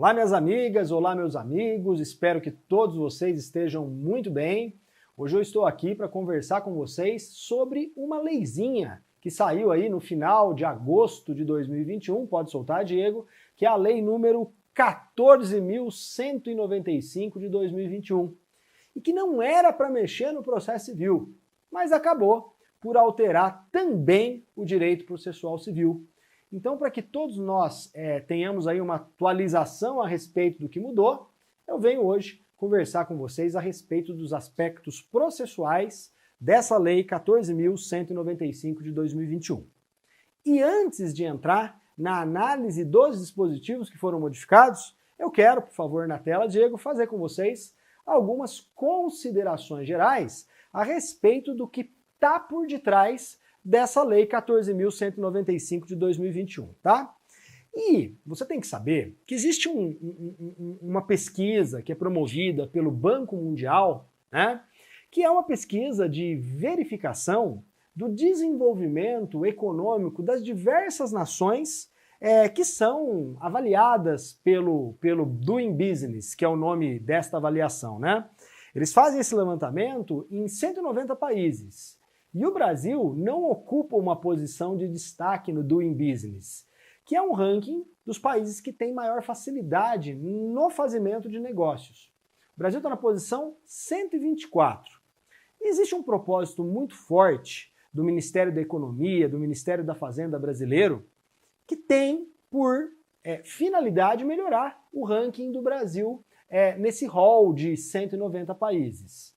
Olá, minhas amigas, olá, meus amigos, espero que todos vocês estejam muito bem. Hoje eu estou aqui para conversar com vocês sobre uma leizinha que saiu aí no final de agosto de 2021, pode soltar, Diego, que é a lei número 14.195 de 2021, e que não era para mexer no processo civil, mas acabou por alterar também o direito processual civil. Então, para que todos nós tenhamos aí uma atualização a respeito do que mudou, eu venho hoje conversar com vocês a respeito dos aspectos processuais dessa lei 14.195 de 2021. E antes de entrar na análise dos dispositivos que foram modificados, eu quero, por favor, na tela, Diego, fazer com vocês algumas considerações gerais a respeito do que está por detrás dessa lei 14.195 de 2021, tá? E você tem que saber que existe uma pesquisa que é promovida pelo Banco Mundial, né, que é uma pesquisa de verificação do desenvolvimento econômico das diversas nações que são avaliadas pelo Doing Business, que é o nome desta avaliação, né? Eles fazem esse levantamento em 190 países. E o Brasil não ocupa uma posição de destaque no Doing Business, que é um ranking dos países que têm maior facilidade no fazimento de negócios. O Brasil está na posição 124. E existe um propósito muito forte do Ministério da Economia, do Ministério da Fazenda brasileiro, que tem por finalidade melhorar o ranking do Brasil nesse hall de 190 países.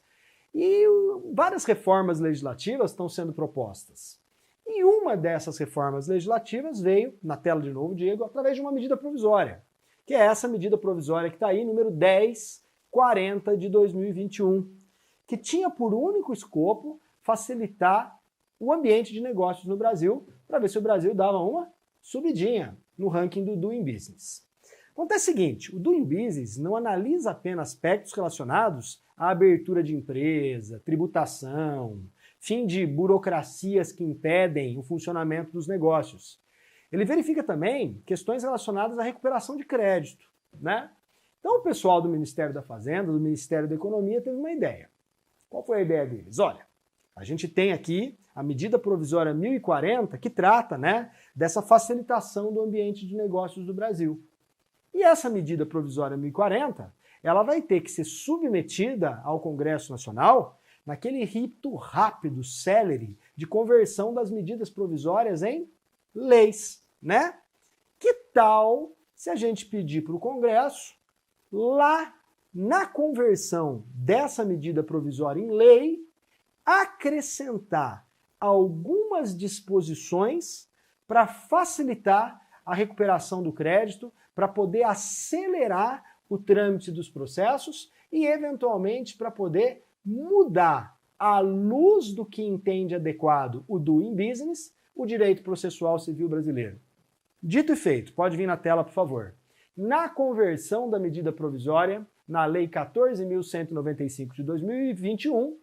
E várias reformas legislativas estão sendo propostas. E uma dessas reformas legislativas veio, na tela de novo, Diego, através de uma medida provisória, que é essa medida provisória que está aí, número 1040 de 2021, que tinha por único escopo facilitar o ambiente de negócios no Brasil, para ver se o Brasil dava uma subidinha no ranking do Doing Business. Acontece o seguinte, o Doing Business não analisa apenas aspectos relacionados à abertura de empresa, tributação, fim de burocracias que impedem o funcionamento dos negócios. Ele verifica também questões relacionadas à recuperação de crédito, né? Então o pessoal do Ministério da Fazenda, do Ministério da Economia teve uma ideia. Qual foi a ideia deles? Olha, a gente tem aqui a medida provisória 1040 que trata, né, dessa facilitação do ambiente de negócios do Brasil. E essa medida provisória 1040, ela vai ter que ser submetida ao Congresso Nacional naquele rito rápido, célere, de conversão das medidas provisórias em leis, né? Que tal se a gente pedir para o Congresso, lá na conversão dessa medida provisória em lei, acrescentar algumas disposições para facilitar a recuperação do crédito, para poder acelerar o trâmite dos processos e, eventualmente, para poder mudar, à luz do que entende adequado o Doing Business, o direito processual civil brasileiro. Dito e feito, pode vir na tela, por favor. Na conversão da medida provisória, na Lei 14.195 de 2021,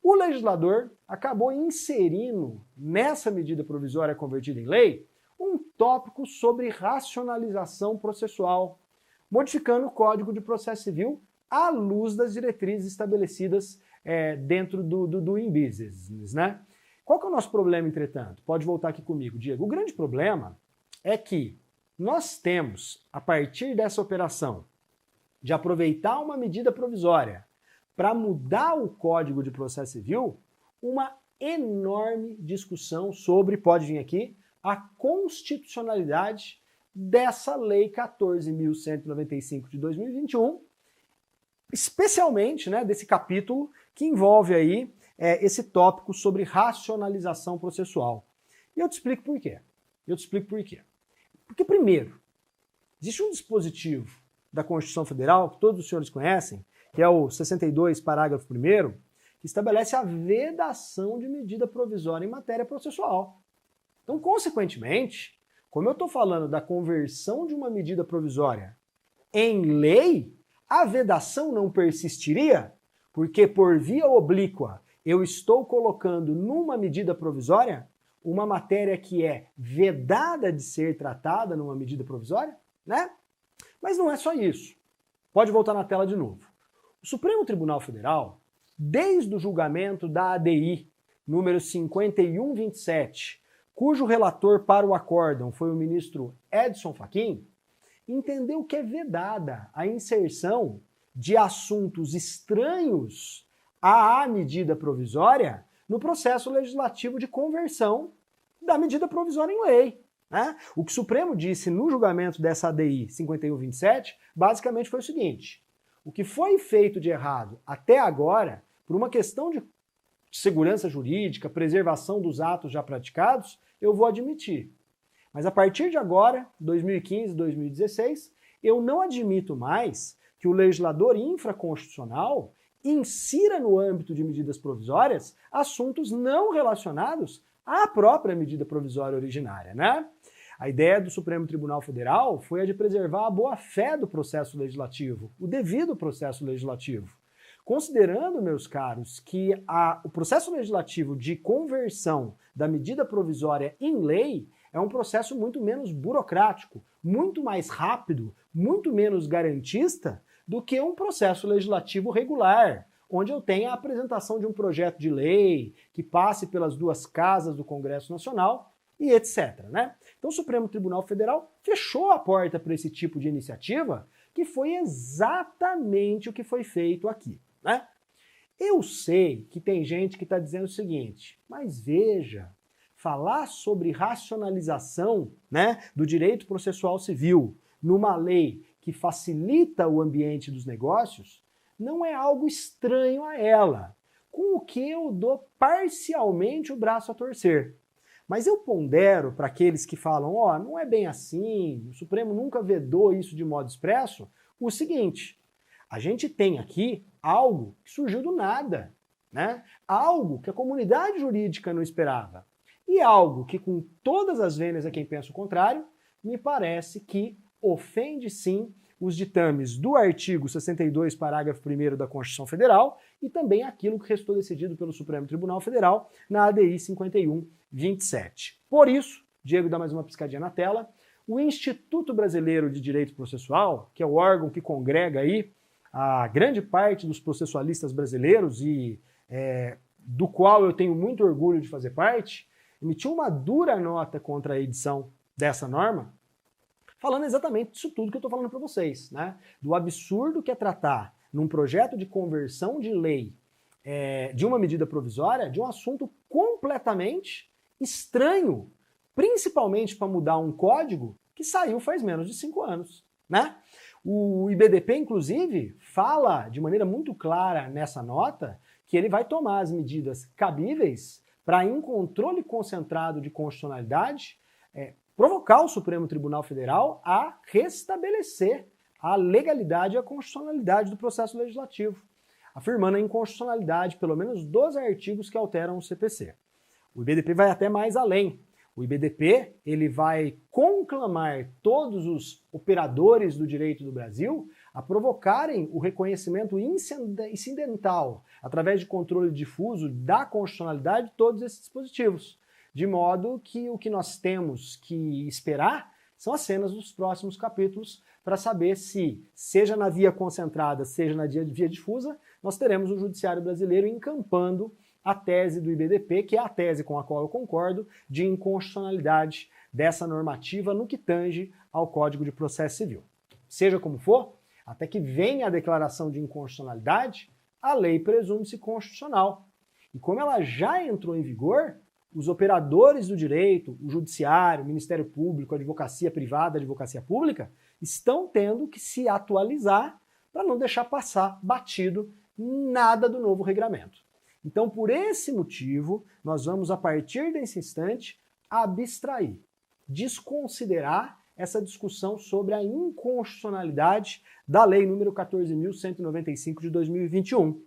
o legislador acabou inserindo nessa medida provisória convertida em lei um tópico sobre racionalização processual, modificando o Código de Processo Civil à luz das diretrizes estabelecidas dentro do Doing Business, né? Qual que é o nosso problema, entretanto? Pode voltar aqui comigo, Diego. O grande problema é que nós temos, a partir dessa operação, de aproveitar uma medida provisória para mudar o Código de Processo Civil, uma enorme discussão sobre, pode vir aqui, a constitucionalidade dessa Lei 14.195 de 2021, especialmente, né, desse capítulo que envolve aí esse tópico sobre racionalização processual. E eu te explico por quê. Porque, primeiro, existe um dispositivo da Constituição Federal, que todos os senhores conhecem, que é o 62, parágrafo 1º, que estabelece a vedação de medida provisória em matéria processual. Então, consequentemente, como eu estou falando da conversão de uma medida provisória em lei, a vedação não persistiria, porque por via oblíqua eu estou colocando numa medida provisória uma matéria que é vedada de ser tratada numa medida provisória, né? Mas não é só isso. Pode voltar na tela de novo. O Supremo Tribunal Federal, desde o julgamento da ADI número 5127, cujo relator para o acórdão foi o ministro Edson Fachin, entendeu que é vedada a inserção de assuntos estranhos à medida provisória no processo legislativo de conversão da medida provisória em lei. Né? O que o Supremo disse no julgamento dessa ADI 5127, basicamente foi o seguinte: o que foi feito de errado até agora, por uma questão de segurança jurídica, preservação dos atos já praticados, eu vou admitir. Mas a partir de agora, 2015, 2016, eu não admito mais que o legislador infraconstitucional insira no âmbito de medidas provisórias assuntos não relacionados à própria medida provisória originária, né? A ideia do Supremo Tribunal Federal foi a de preservar a boa-fé do processo legislativo, o devido processo legislativo. Considerando, meus caros, que o processo legislativo de conversão da medida provisória em lei é um processo muito menos burocrático, muito mais rápido, muito menos garantista do que um processo legislativo regular, onde eu tenho a apresentação de um projeto de lei que passe pelas duas casas do Congresso Nacional e etc. Né? Então o Supremo Tribunal Federal fechou a porta para esse tipo de iniciativa, que foi exatamente o que foi feito aqui. Né? Eu sei que tem gente que está dizendo o seguinte, mas veja, falar sobre racionalização, né, do direito processual civil numa lei que facilita o ambiente dos negócios não é algo estranho a ela, com o que eu dou parcialmente o braço a torcer. Mas eu pondero para aqueles que falam, não é bem assim, o Supremo nunca vedou isso de modo expresso, o seguinte: a gente tem aqui algo que surgiu do nada, né? Algo que a comunidade jurídica não esperava. E algo que, com todas as vênias a quem pensa o contrário, me parece que ofende sim os ditames do artigo 62, parágrafo 1º da Constituição Federal e também aquilo que restou decidido pelo Supremo Tribunal Federal na ADI 5127. Por isso, Diego dá mais uma piscadinha na tela, o Instituto Brasileiro de Direito Processual, que é o órgão que congrega aí a grande parte dos processualistas brasileiros e do qual eu tenho muito orgulho de fazer parte, emitiu uma dura nota contra a edição dessa norma, falando exatamente disso tudo que eu estou falando para vocês, né? Do absurdo que é tratar num projeto de conversão de lei de uma medida provisória de um assunto completamente estranho, principalmente para mudar um código que saiu faz menos de 5 anos, né? O IBDP, inclusive, fala de maneira muito clara nessa nota que ele vai tomar as medidas cabíveis para, em controle concentrado de constitucionalidade, provocar o Supremo Tribunal Federal a restabelecer a legalidade e a constitucionalidade do processo legislativo, afirmando a inconstitucionalidade, pelo menos, dos artigos que alteram o CPC. O IBDP vai até mais além. O IBDP ele vai conclamar todos os operadores do direito do Brasil a provocarem o reconhecimento incidental, através de controle difuso da constitucionalidade de todos esses dispositivos. De modo que o que nós temos que esperar são as cenas dos próximos capítulos para saber se, seja na via concentrada, seja na via difusa, nós teremos o judiciário brasileiro encampando a tese do IBDP, que é a tese com a qual eu concordo, de inconstitucionalidade dessa normativa no que tange ao Código de Processo Civil. Seja como for, até que venha a declaração de inconstitucionalidade, a lei presume-se constitucional. E como ela já entrou em vigor, os operadores do direito, o judiciário, o Ministério Público, a advocacia privada, a advocacia pública, estão tendo que se atualizar para não deixar passar batido nada do novo regramento. Então, por esse motivo, nós vamos, a partir desse instante, abstrair, desconsiderar essa discussão sobre a inconstitucionalidade da Lei número 14.195 de 2021,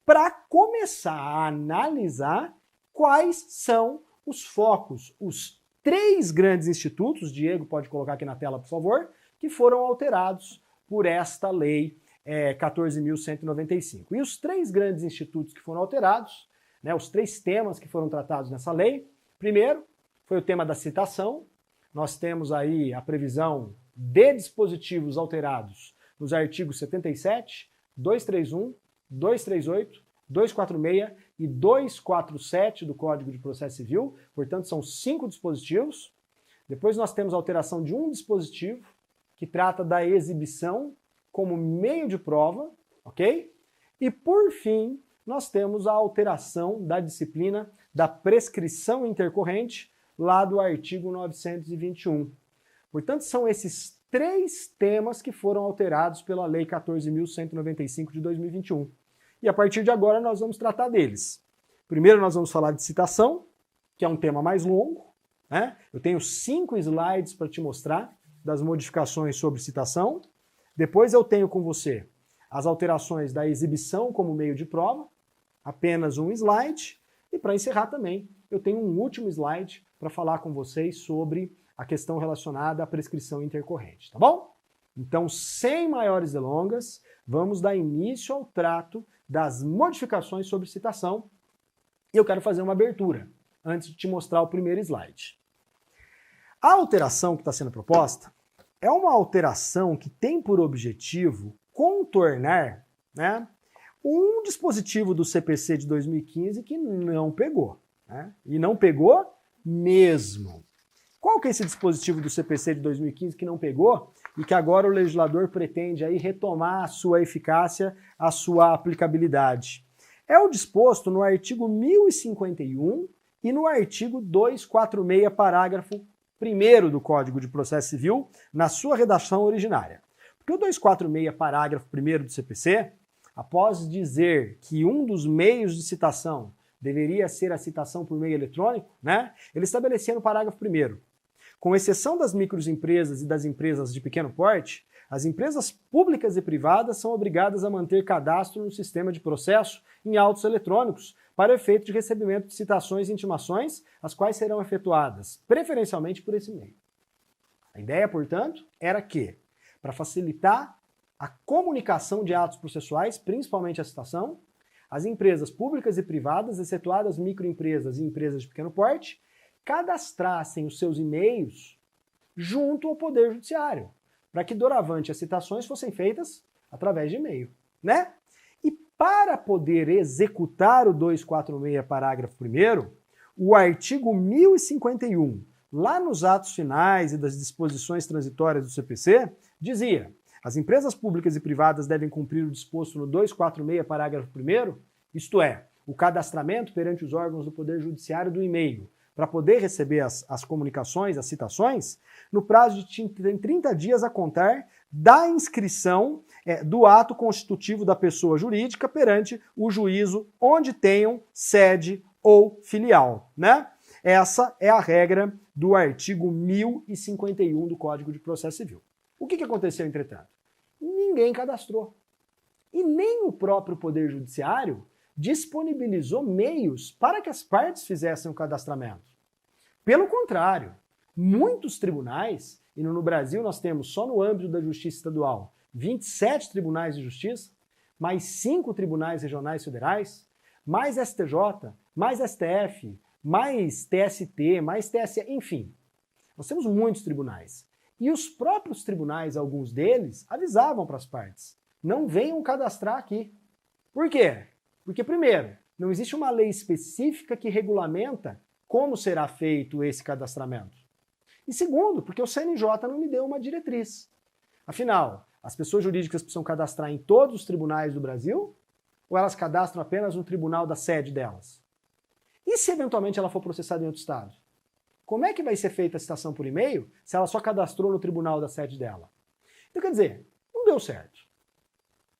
para começar a analisar quais são os focos, os 3 grandes institutos, Diego pode colocar aqui na tela, por favor, que foram alterados por esta lei 14.195. E os 3 grandes institutos que foram alterados, né, os 3 temas que foram tratados nessa lei, primeiro foi o tema da citação. Nós temos aí a previsão de dispositivos alterados nos artigos 77, 231, 238, 246 e 247 do Código de Processo Civil, portanto são 5 dispositivos. Depois nós temos a alteração de um dispositivo que trata da exibição como meio de prova, ok? E por fim, nós temos a alteração da disciplina da prescrição intercorrente, lá do artigo 921. Portanto, são esses 3 temas que foram alterados pela Lei 14.195 de 2021. E a partir de agora nós vamos tratar deles. Primeiro nós vamos falar de citação, que é um tema mais longo, né? Eu tenho 5 slides para te mostrar das modificações sobre citação. Depois eu tenho com você as alterações da exibição como meio de prova, apenas um slide. E para encerrar também, eu tenho um último slide para falar com vocês sobre a questão relacionada à prescrição intercorrente, tá bom? Então, sem maiores delongas, vamos dar início ao trato das modificações sobre citação. E eu quero fazer uma abertura, antes de te mostrar o primeiro slide. A alteração que está sendo proposta é uma alteração que tem por objetivo contornar, né, um dispositivo do CPC de 2015 que não pegou, né? E não pegou mesmo. Qual que é esse dispositivo do CPC de 2015 que não pegou e que agora o legislador pretende aí retomar a sua eficácia, a sua aplicabilidade? É o disposto no artigo 1051 e no artigo 246, parágrafo 1º do Código de Processo Civil, na sua redação originária. Porque o 246, parágrafo 1º do CPC, após dizer que um dos meios de citação deveria ser a citação por meio eletrônico, né, ele estabelecia no parágrafo 1º, com exceção das microempresas e das empresas de pequeno porte, as empresas públicas e privadas são obrigadas a manter cadastro no sistema de processo em autos eletrônicos para o efeito de recebimento de citações e intimações, as quais serão efetuadas preferencialmente por esse meio. A ideia, portanto, era que, para facilitar a comunicação de atos processuais, principalmente a citação, as empresas públicas e privadas, excetuadas microempresas e empresas de pequeno porte, cadastrassem os seus e-mails junto ao Poder Judiciário, para que doravante as citações fossem feitas através de e-mail, né? E para poder executar o 246, parágrafo 1º, o artigo 1051, lá nos atos finais e das disposições transitórias do CPC, dizia: as empresas públicas e privadas devem cumprir o disposto no 246, parágrafo 1º, isto é, o cadastramento perante os órgãos do Poder Judiciário do e-mail, para poder receber as comunicações, as citações, no prazo de 30 dias a contar da inscrição do ato constitutivo da pessoa jurídica perante o juízo onde tenham sede ou filial, né? Essa é a regra do artigo 1051 do Código de Processo Civil. O que aconteceu, entretanto? Ninguém cadastrou. E nem o próprio Poder Judiciário disponibilizou meios para que as partes fizessem o cadastramento. Pelo contrário, muitos tribunais, e no Brasil nós temos só no âmbito da Justiça Estadual 27 tribunais de justiça, mais 5 tribunais regionais federais, mais STJ, mais STF, mais TST, mais TSE, enfim. Nós temos muitos tribunais. E os próprios tribunais, alguns deles, avisavam para as partes: não venham cadastrar aqui. Por quê? Porque, primeiro, não existe uma lei específica que regulamenta como será feito esse cadastramento. E segundo, porque o CNJ não me deu uma diretriz. Afinal, as pessoas jurídicas precisam cadastrar em todos os tribunais do Brasil? Ou elas cadastram apenas no tribunal da sede delas? E se eventualmente ela for processada em outro estado? Como é que vai ser feita a citação por e-mail se ela só cadastrou no tribunal da sede dela? Então, quer dizer, não deu certo.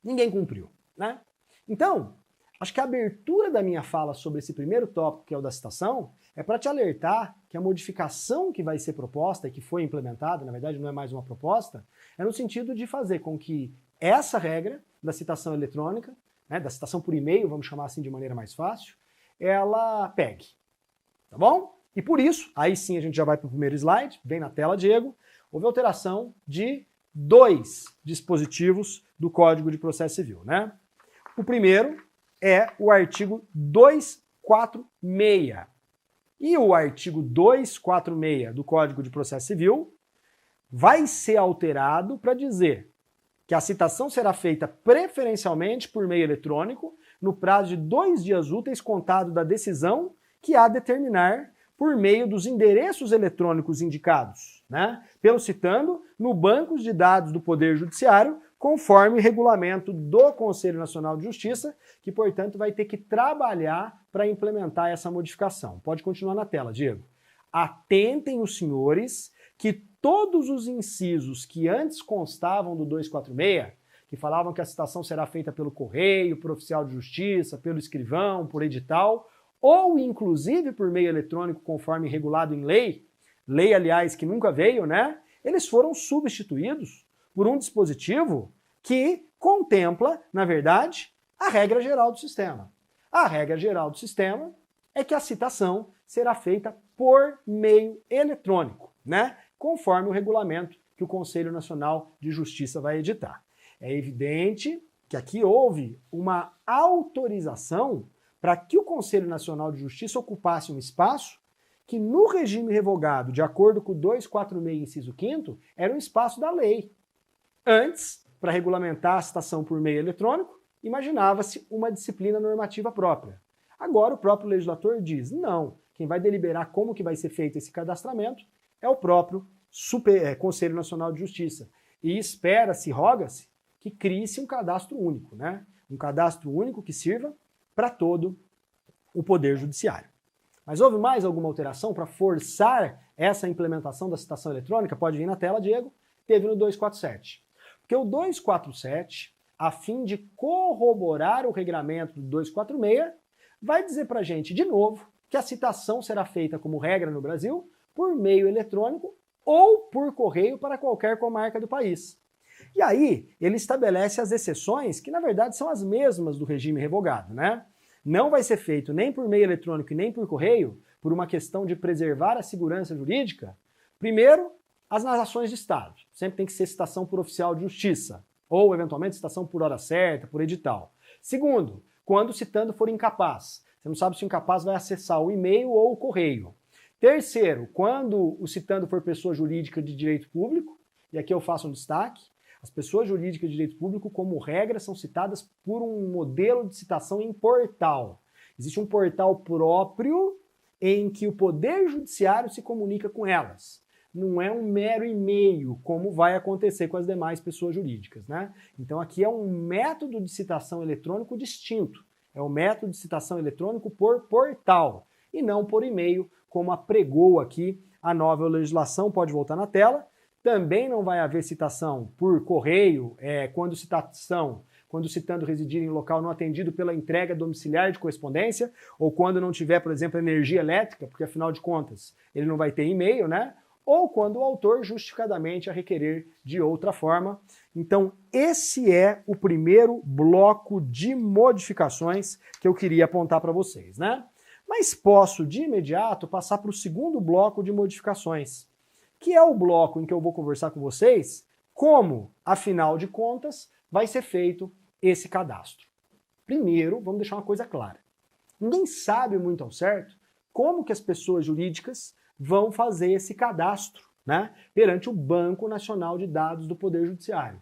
Ninguém cumpriu, né? Então, acho que a abertura da minha fala sobre esse primeiro tópico, que é o da citação, é para te alertar que a modificação que vai ser proposta e que foi implementada, na verdade não é mais uma proposta, é no sentido de fazer com que essa regra da citação eletrônica, né, da citação por e-mail, vamos chamar assim de maneira mais fácil, ela pegue. Tá bom? E por isso, aí sim a gente já vai para o primeiro slide, vem na tela, Diego, houve alteração de 2 dispositivos do Código de Processo Civil, né? O primeiro é o artigo 246. E o artigo 246 do Código de Processo Civil vai ser alterado para dizer que a citação será feita preferencialmente por meio eletrônico no prazo de 2 dias úteis contado da decisão que há determinar por meio dos endereços eletrônicos indicados, né, pelo citando, no banco de dados do Poder Judiciário, conforme regulamento do Conselho Nacional de Justiça, que, portanto, vai ter que trabalhar para implementar essa modificação. Pode continuar na tela, Diego. Atentem os senhores que todos os incisos que antes constavam do 246, que falavam que a citação será feita pelo correio, por oficial de justiça, pelo escrivão, por edital, ou inclusive por meio eletrônico, conforme regulado em lei, aliás, que nunca veio, né? Eles foram substituídos por um dispositivo que contempla, na verdade, a regra geral do sistema. A regra geral do sistema é que a citação será feita por meio eletrônico, né? Conforme o regulamento que o Conselho Nacional de Justiça vai editar. É evidente que aqui houve uma autorização para que o Conselho Nacional de Justiça ocupasse um espaço que no regime revogado, de acordo com o 246, inciso 5º, era um espaço da lei. Antes, para regulamentar a citação por meio eletrônico, imaginava-se uma disciplina normativa própria. Agora o próprio legislador diz, não, quem vai deliberar como que vai ser feito esse cadastramento é o próprio Conselho Nacional de Justiça. E espera-se, roga-se, que crie-se um cadastro único, né? Um cadastro único que sirva para todo o Poder Judiciário. Mas houve mais alguma alteração para forçar essa implementação da citação eletrônica? Pode vir na tela, Diego. Teve no 247. Porque o 247, a fim de corroborar o regramento do 246, vai dizer para a gente, de novo, que a citação será feita como regra no Brasil por meio eletrônico ou por correio para qualquer comarca do país. E aí, ele estabelece as exceções, que na verdade são as mesmas do regime revogado, né? Não vai ser feito nem por meio eletrônico e nem por correio, por uma questão de preservar a segurança jurídica. Primeiro, as narrações de Estado. Sempre tem que ser citação por oficial de justiça, ou eventualmente citação por hora certa, por edital. Segundo, quando o citando for incapaz. Você não sabe se o incapaz vai acessar o e-mail ou o correio. Terceiro, quando o citando for pessoa jurídica de direito público, e aqui eu faço um destaque, as pessoas jurídicas de direito público, como regra, são citadas por um modelo de citação em portal. Existe um portal próprio em que o Poder Judiciário se comunica com elas. Não é um mero e-mail, como vai acontecer com as demais pessoas jurídicas, né? Então aqui é um método de citação eletrônico distinto. É o método de citação eletrônico por portal, e não por e-mail, como apregou aqui a nova legislação. Pode voltar na tela. Também não vai haver citação por correio, quando o citando residir em local não atendido pela entrega domiciliar de correspondência, ou quando não tiver, por exemplo, energia elétrica, porque afinal de contas ele não vai ter e-mail, né? Ou quando o autor justificadamente a requerer de outra forma. Então, esse é o primeiro bloco de modificações que eu queria apontar para vocês, né? Mas posso, de imediato, passar para o segundo bloco de modificações, que é o bloco em que eu vou conversar com vocês como, afinal de contas, vai ser feito esse cadastro. Primeiro, vamos deixar uma coisa clara. Ninguém sabe muito ao certo como que as pessoas jurídicas vão fazer esse cadastro, né, perante o Banco Nacional de Dados do Poder Judiciário.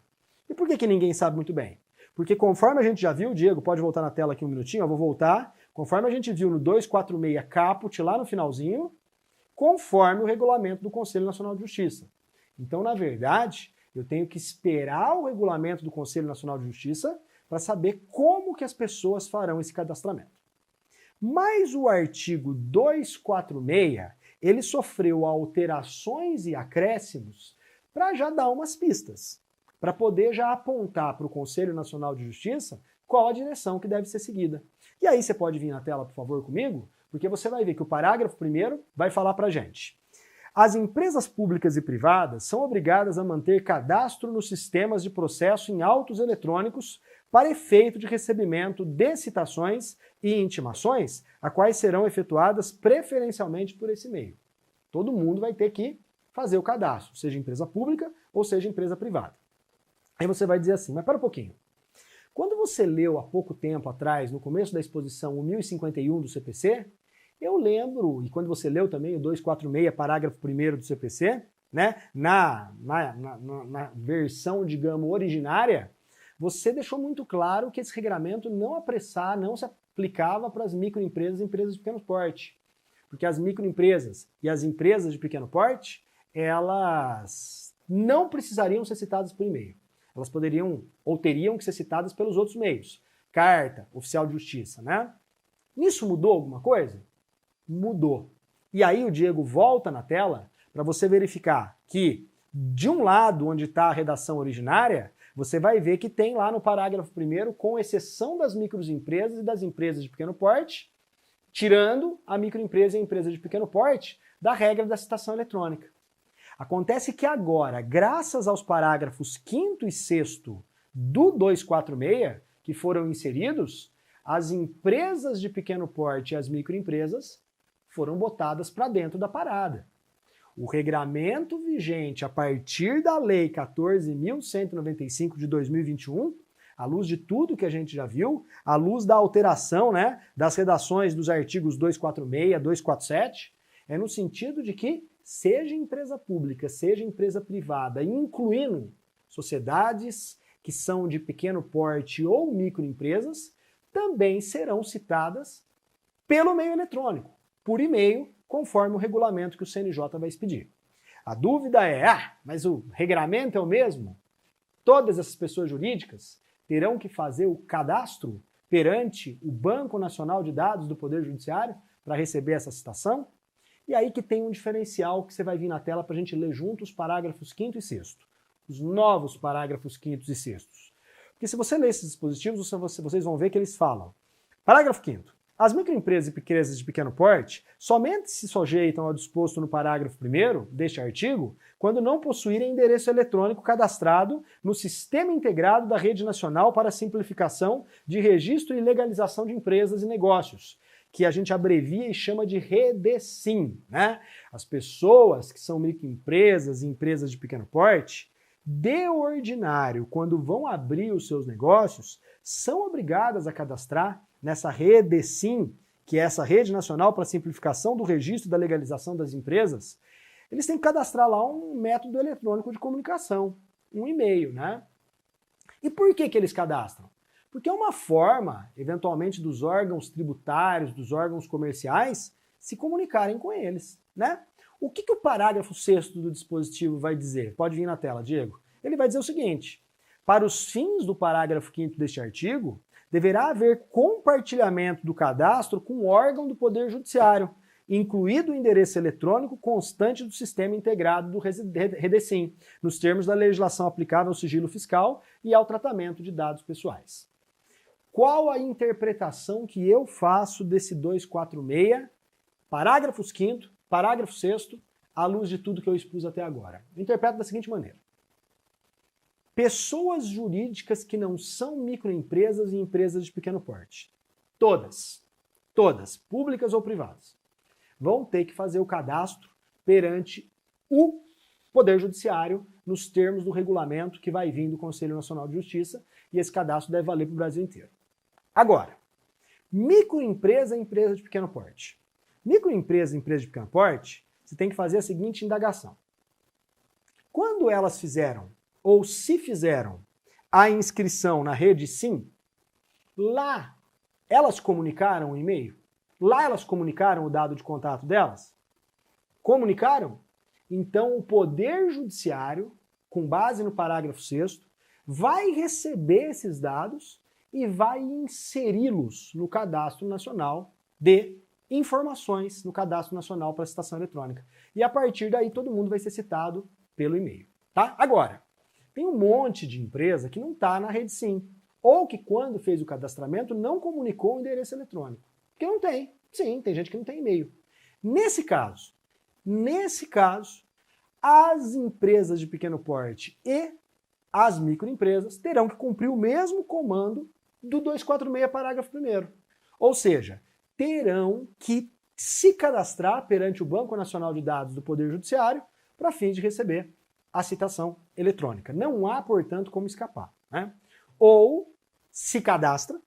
E por que ninguém sabe muito bem? Porque conforme a gente já viu, Diego, pode voltar na tela aqui um minutinho, eu vou voltar, conforme a gente viu no 246 caput, lá no finalzinho, conforme o regulamento do Conselho Nacional de Justiça. Então, na verdade, eu tenho que esperar o regulamento do Conselho Nacional de Justiça para saber como que as pessoas farão esse cadastramento. Mas o artigo 246, ele sofreu alterações e acréscimos para já dar umas pistas, para poder já apontar para o Conselho Nacional de Justiça qual a direção que deve ser seguida. E aí você pode vir na tela, por favor, comigo, porque você vai ver que o parágrafo primeiro vai falar para a gente. As empresas públicas e privadas são obrigadas a manter cadastro nos sistemas de processo em autos eletrônicos para efeito de recebimento de citações e intimações, a quais serão efetuadas preferencialmente por esse meio. Todo mundo vai ter que fazer o cadastro, seja empresa pública ou seja empresa privada. Aí você vai dizer assim, mas para um pouquinho. Quando você leu há pouco tempo atrás, no começo da exposição, o 1051 do CPC, eu lembro, e quando você leu também o 246, parágrafo 1º do CPC, né, na versão, digamos, originária, você deixou muito claro que esse regramento não se aplicava para as microempresas e empresas de pequeno porte. Porque as microempresas e as empresas de pequeno porte, elas não precisariam ser citadas por e-mail. Elas poderiam ou teriam que ser citadas pelos outros meios. Carta, oficial de justiça, né? Nisso mudou alguma coisa? Mudou. E aí o Diego volta na tela para você verificar que, de um lado onde está a redação originária, você vai ver que tem lá no parágrafo 1º, com exceção das microempresas e das empresas de pequeno porte, tirando a microempresa e a empresa de pequeno porte da regra da citação eletrônica. Acontece que agora, graças aos parágrafos 5º e 6º do 246, que foram inseridos, as empresas de pequeno porte e as microempresas foram botadas para dentro da parada. O regramento vigente a partir da Lei 14.195 de 2021, à luz de tudo que a gente já viu, à luz da alteração, né, das redações dos artigos 246, 247, é no sentido de que seja empresa pública, seja empresa privada, incluindo sociedades que são de pequeno porte ou microempresas, também serão citadas pelo meio eletrônico, por e-mail, conforme o regulamento que o CNJ vai expedir. A dúvida é, mas o regramento é o mesmo? Todas essas pessoas jurídicas terão que fazer o cadastro perante o Banco Nacional de Dados do Poder Judiciário para receber essa citação? E aí que tem um diferencial que você vai vir na tela para a gente ler junto os parágrafos 5º e 6º. Os novos parágrafos 5º e 6º. Porque se você ler esses dispositivos, vocês vão ver que eles falam. Parágrafo 5º. As microempresas e empresas de pequeno porte somente se sujeitam ao disposto no parágrafo 1º deste artigo quando não possuírem endereço eletrônico cadastrado no Sistema Integrado da Rede Nacional para a Simplificação de Registro e Legalização de Empresas e Negócios, que a gente abrevia e chama de REDESIM, né? As pessoas que são microempresas e empresas de pequeno porte, de ordinário, quando vão abrir os seus negócios, são obrigadas a cadastrar nessa REDESIM, que é essa Rede Nacional para a Simplificação do Registro e da Legalização das Empresas, eles têm que cadastrar lá um método eletrônico de comunicação, um e-mail, né? E por que eles cadastram? Porque é uma forma, eventualmente, dos órgãos tributários, dos órgãos comerciais, se comunicarem com eles, né? O que o parágrafo 6º do dispositivo vai dizer? Pode vir na tela, Diego. Ele vai dizer o seguinte: para os fins do parágrafo 5º deste artigo, deverá haver compartilhamento do cadastro com o órgão do Poder Judiciário, incluído o endereço eletrônico constante do Sistema Integrado do REDESIM, nos termos da legislação aplicável ao sigilo fiscal e ao tratamento de dados pessoais. Qual a interpretação que eu faço desse 246, parágrafos 5º, parágrafo 6º, à luz de tudo que eu expus até agora? Eu interpreto da seguinte maneira. Pessoas jurídicas que não são microempresas e empresas de pequeno porte, todas, públicas ou privadas, vão ter que fazer o cadastro perante o Poder Judiciário nos termos do regulamento que vai vir do Conselho Nacional de Justiça, e esse cadastro deve valer para o Brasil inteiro. Agora, microempresa e empresa de pequeno porte. Microempresa e empresa de pequeno porte, você tem que fazer a seguinte indagação. Quando elas fizeram, ou se fizeram, a inscrição na REDESIM, lá elas comunicaram o e-mail? Lá elas comunicaram o dado de contato delas? Comunicaram? Então o Poder Judiciário, com base no parágrafo 6º, vai receber esses dados e vai inseri-los no Cadastro Nacional de Informações, no Cadastro Nacional para a Citação Eletrônica. E a partir daí todo mundo vai ser citado pelo e-mail, tá? Agora, tem um monte de empresa que não está na REDESIM, ou que quando fez o cadastramento não comunicou o endereço eletrônico. Porque não tem. Sim, tem gente que não tem e-mail. Nesse caso, as empresas de pequeno porte e as microempresas terão que cumprir o mesmo comando do 246, parágrafo 1º. Ou seja, terão que se cadastrar perante o Banco Nacional de Dados do Poder Judiciário para fins de receber a citação eletrônica. Não há, portanto, como escapar, né? Ou se cadastra,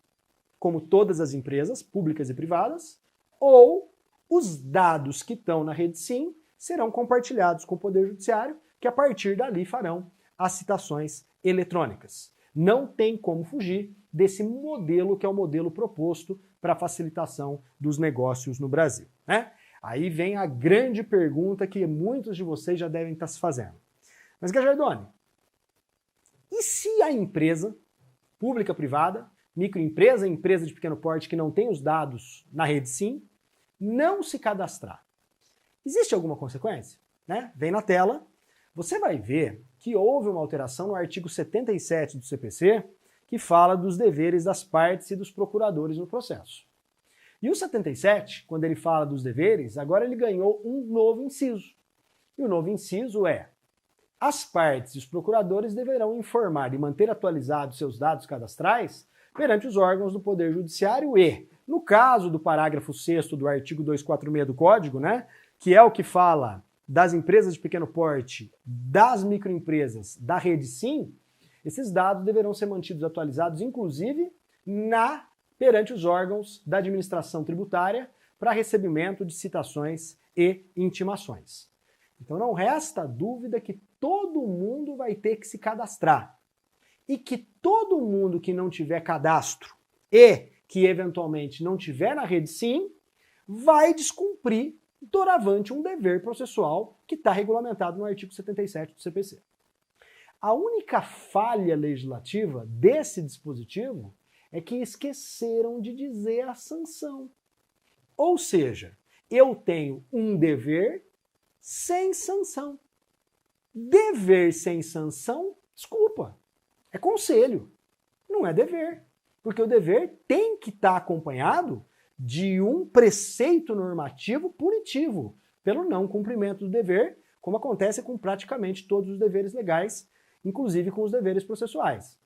como todas as empresas, públicas e privadas, ou os dados que estão na REDESIM serão compartilhados com o Poder Judiciário, que a partir dali farão as citações eletrônicas. Não tem como fugir desse modelo que é o modelo proposto para a facilitação dos negócios no Brasil, né? Aí vem a grande pergunta que muitos de vocês já devem estar se fazendo. Mas, Gajardoni, e se a empresa, pública, privada, microempresa, empresa de pequeno porte que não tem os dados na rede SIM, não se cadastrar? Existe alguma consequência? Né? Vem na tela, você vai ver que houve uma alteração no artigo 77 do CPC, que fala dos deveres das partes e dos procuradores no processo. E o 77, quando ele fala dos deveres, agora ele ganhou um novo inciso. E o novo inciso é: as partes e os procuradores deverão informar e manter atualizados seus dados cadastrais perante os órgãos do Poder Judiciário e, no caso do parágrafo 6º do artigo 246 do Código, né, que é o que fala das empresas de pequeno porte, das microempresas, da rede SIM, esses dados deverão ser mantidos atualizados, inclusive, perante os órgãos da administração tributária para recebimento de citações e intimações. Então não resta dúvida que todo mundo vai ter que se cadastrar. E que todo mundo que não tiver cadastro e que eventualmente não tiver na rede SIM, vai descumprir doravante um dever processual que está regulamentado no artigo 77 do CPC. A única falha legislativa desse dispositivo é que esqueceram de dizer a sanção. Ou seja, eu tenho um dever sem sanção. Dever sem sanção, desculpa, é conselho, não é dever. Porque o dever tem que estar acompanhado de um preceito normativo punitivo pelo não cumprimento do dever, como acontece com praticamente todos os deveres legais, inclusive com os deveres processuais.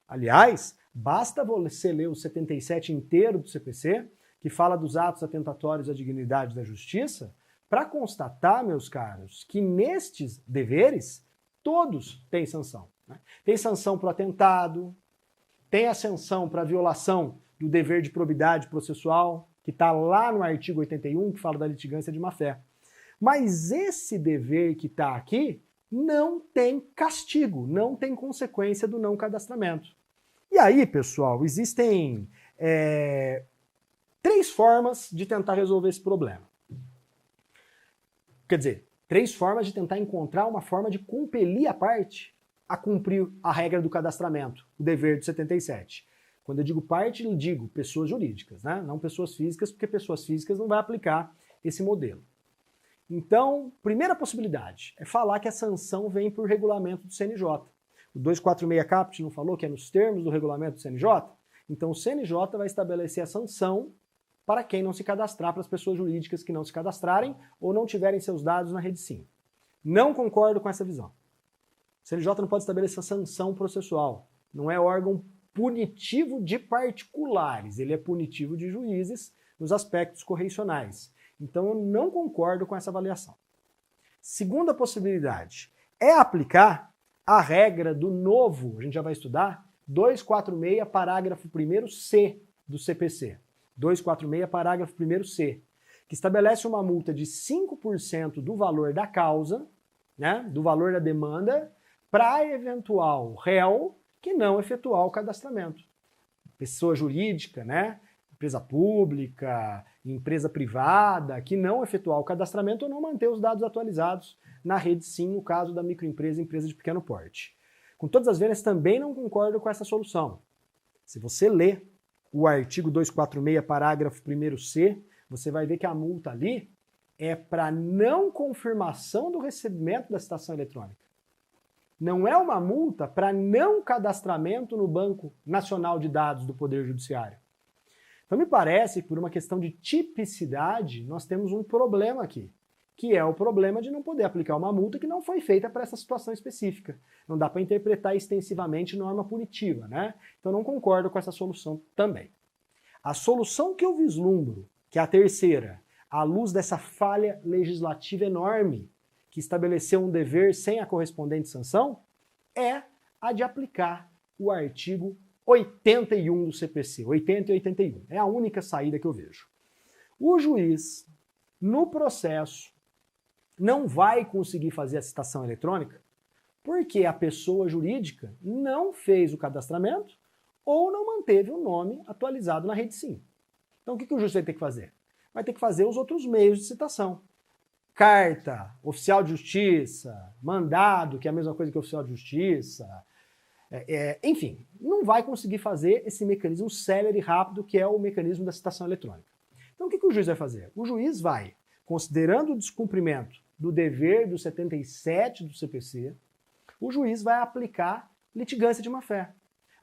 Aliás, basta você ler o 77 inteiro do CPC, que fala dos atos atentatórios à dignidade da justiça, para constatar, meus caros, que nestes deveres todos têm sanção. Né? Tem sanção para o atentado, tem a sanção para a violação do dever de probidade processual, que está lá no artigo 81, que fala da litigância de má-fé. Mas esse dever que está aqui não tem castigo, não tem consequência do não cadastramento. E aí, pessoal, existem 3 formas de tentar resolver esse problema. Quer dizer, 3 formas de tentar encontrar uma forma de compelir a parte a cumprir a regra do cadastramento, o dever do 77. Quando eu digo parte, eu digo pessoas jurídicas, né? Não pessoas físicas, porque pessoas físicas não vai aplicar esse modelo. Então, primeira possibilidade é falar que a sanção vem por regulamento do CNJ. O 246 Caput não falou que é nos termos do regulamento do CNJ? Então o CNJ vai estabelecer a sanção para quem não se cadastrar, para as pessoas jurídicas que não se cadastrarem ou não tiverem seus dados na rede SIM. Não concordo com essa visão. O CNJ não pode estabelecer sanção processual. Não é órgão punitivo de particulares, ele é punitivo de juízes nos aspectos correicionais. Então eu não concordo com essa avaliação. Segunda possibilidade é aplicar a regra do novo, a gente já vai estudar, 246, parágrafo 1º-C do CPC. 246, parágrafo 1º-C, que estabelece uma multa de 5% do valor da causa, né, do valor da demanda, para eventual réu que não efetuar o cadastramento. Pessoa jurídica, né, empresa pública, empresa privada, que não efetuar o cadastramento ou não manter os dados atualizados na rede SIM, no caso da microempresa e empresa de pequeno porte. Com todas as vezes, também não concordo com essa solução. Se você ler o artigo 246, parágrafo 1º-C, você vai ver que a multa ali é para não confirmação do recebimento da citação eletrônica. Não é uma multa para não cadastramento no Banco Nacional de Dados do Poder Judiciário. Então me parece que por uma questão de tipicidade, nós temos um problema aqui, que é o problema de não poder aplicar uma multa que não foi feita para essa situação específica. Não dá para interpretar extensivamente norma punitiva, né? Então não concordo com essa solução também. A solução que eu vislumbro, que é a terceira, à luz dessa falha legislativa enorme, que estabeleceu um dever sem a correspondente sanção, é a de aplicar o artigo 81 do CPC, 80 e 81. É a única saída que eu vejo. O juiz, no processo, não vai conseguir fazer a citação eletrônica porque a pessoa jurídica não fez o cadastramento ou não manteve o nome atualizado na rede SIM. Então o que o juiz vai ter que fazer? Vai ter que fazer os outros meios de citação. Carta, oficial de justiça, mandado, que é a mesma coisa que oficial de justiça, enfim, não vai conseguir fazer esse mecanismo célere e rápido que é o mecanismo da citação eletrônica. Então o que o juiz vai fazer? O juiz vai, considerando o descumprimento do dever do 77 do CPC, o juiz vai aplicar litigância de má-fé.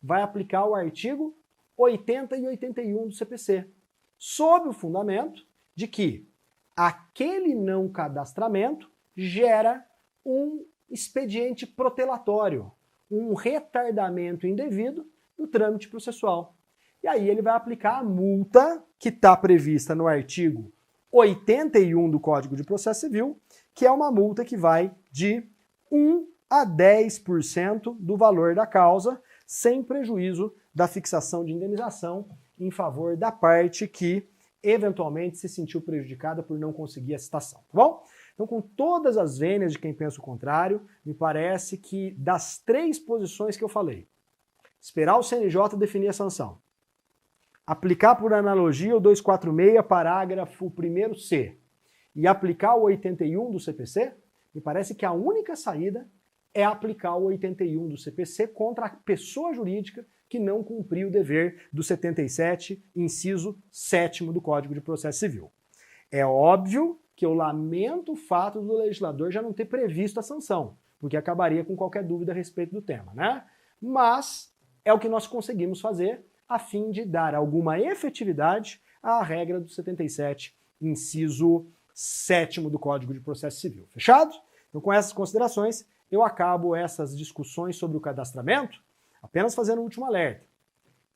Vai aplicar o artigo 80 e 81 do CPC, sob o fundamento de que aquele não cadastramento gera um expediente protelatório, um retardamento indevido do trâmite processual. E aí ele vai aplicar a multa que está prevista no artigo 81 do Código de Processo Civil, que é uma multa que vai de 1 a 10% do valor da causa, sem prejuízo da fixação de indenização em favor da parte que eventualmente se sentiu prejudicada por não conseguir a citação, tá bom? Então, com todas as vênias de quem pensa o contrário, me parece que das 3 posições que eu falei, esperar o CNJ definir a sanção, aplicar por analogia o 246, parágrafo 1º-C, e aplicar o 81 do CPC, me parece que a única saída é aplicar o 81 do CPC contra a pessoa jurídica que não cumpriu o dever do 77, inciso 7º do Código de Processo Civil. É óbvio que eu lamento o fato do legislador já não ter previsto a sanção, porque acabaria com qualquer dúvida a respeito do tema, né? Mas é o que nós conseguimos fazer a fim de dar alguma efetividade à regra do 77, inciso 7º do Código de Processo Civil. Fechado? Então, com essas considerações, eu acabo essas discussões sobre o cadastramento apenas fazendo um último alerta.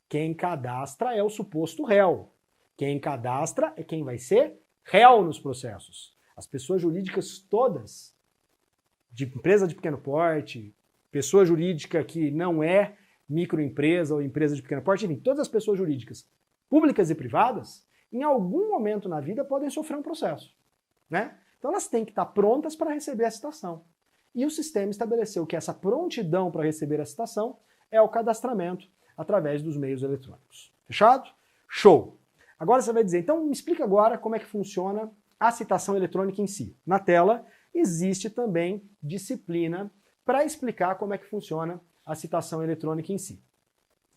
Quem cadastra é o suposto réu. Quem cadastra é quem vai ser réu nos processos. As pessoas jurídicas todas, de empresa de pequeno porte, pessoa jurídica que não é microempresa ou empresa de pequeno porte, enfim, todas as pessoas jurídicas, públicas e privadas, em algum momento na vida podem sofrer um processo, né? Então elas têm que estar prontas para receber a citação. E o sistema estabeleceu que essa prontidão para receber a citação é o cadastramento através dos meios eletrônicos. Fechado? Show! Agora você vai dizer, então me explica agora como é que funciona a citação eletrônica em si. Na tela existe também disciplina para explicar como é que funciona a citação eletrônica em si.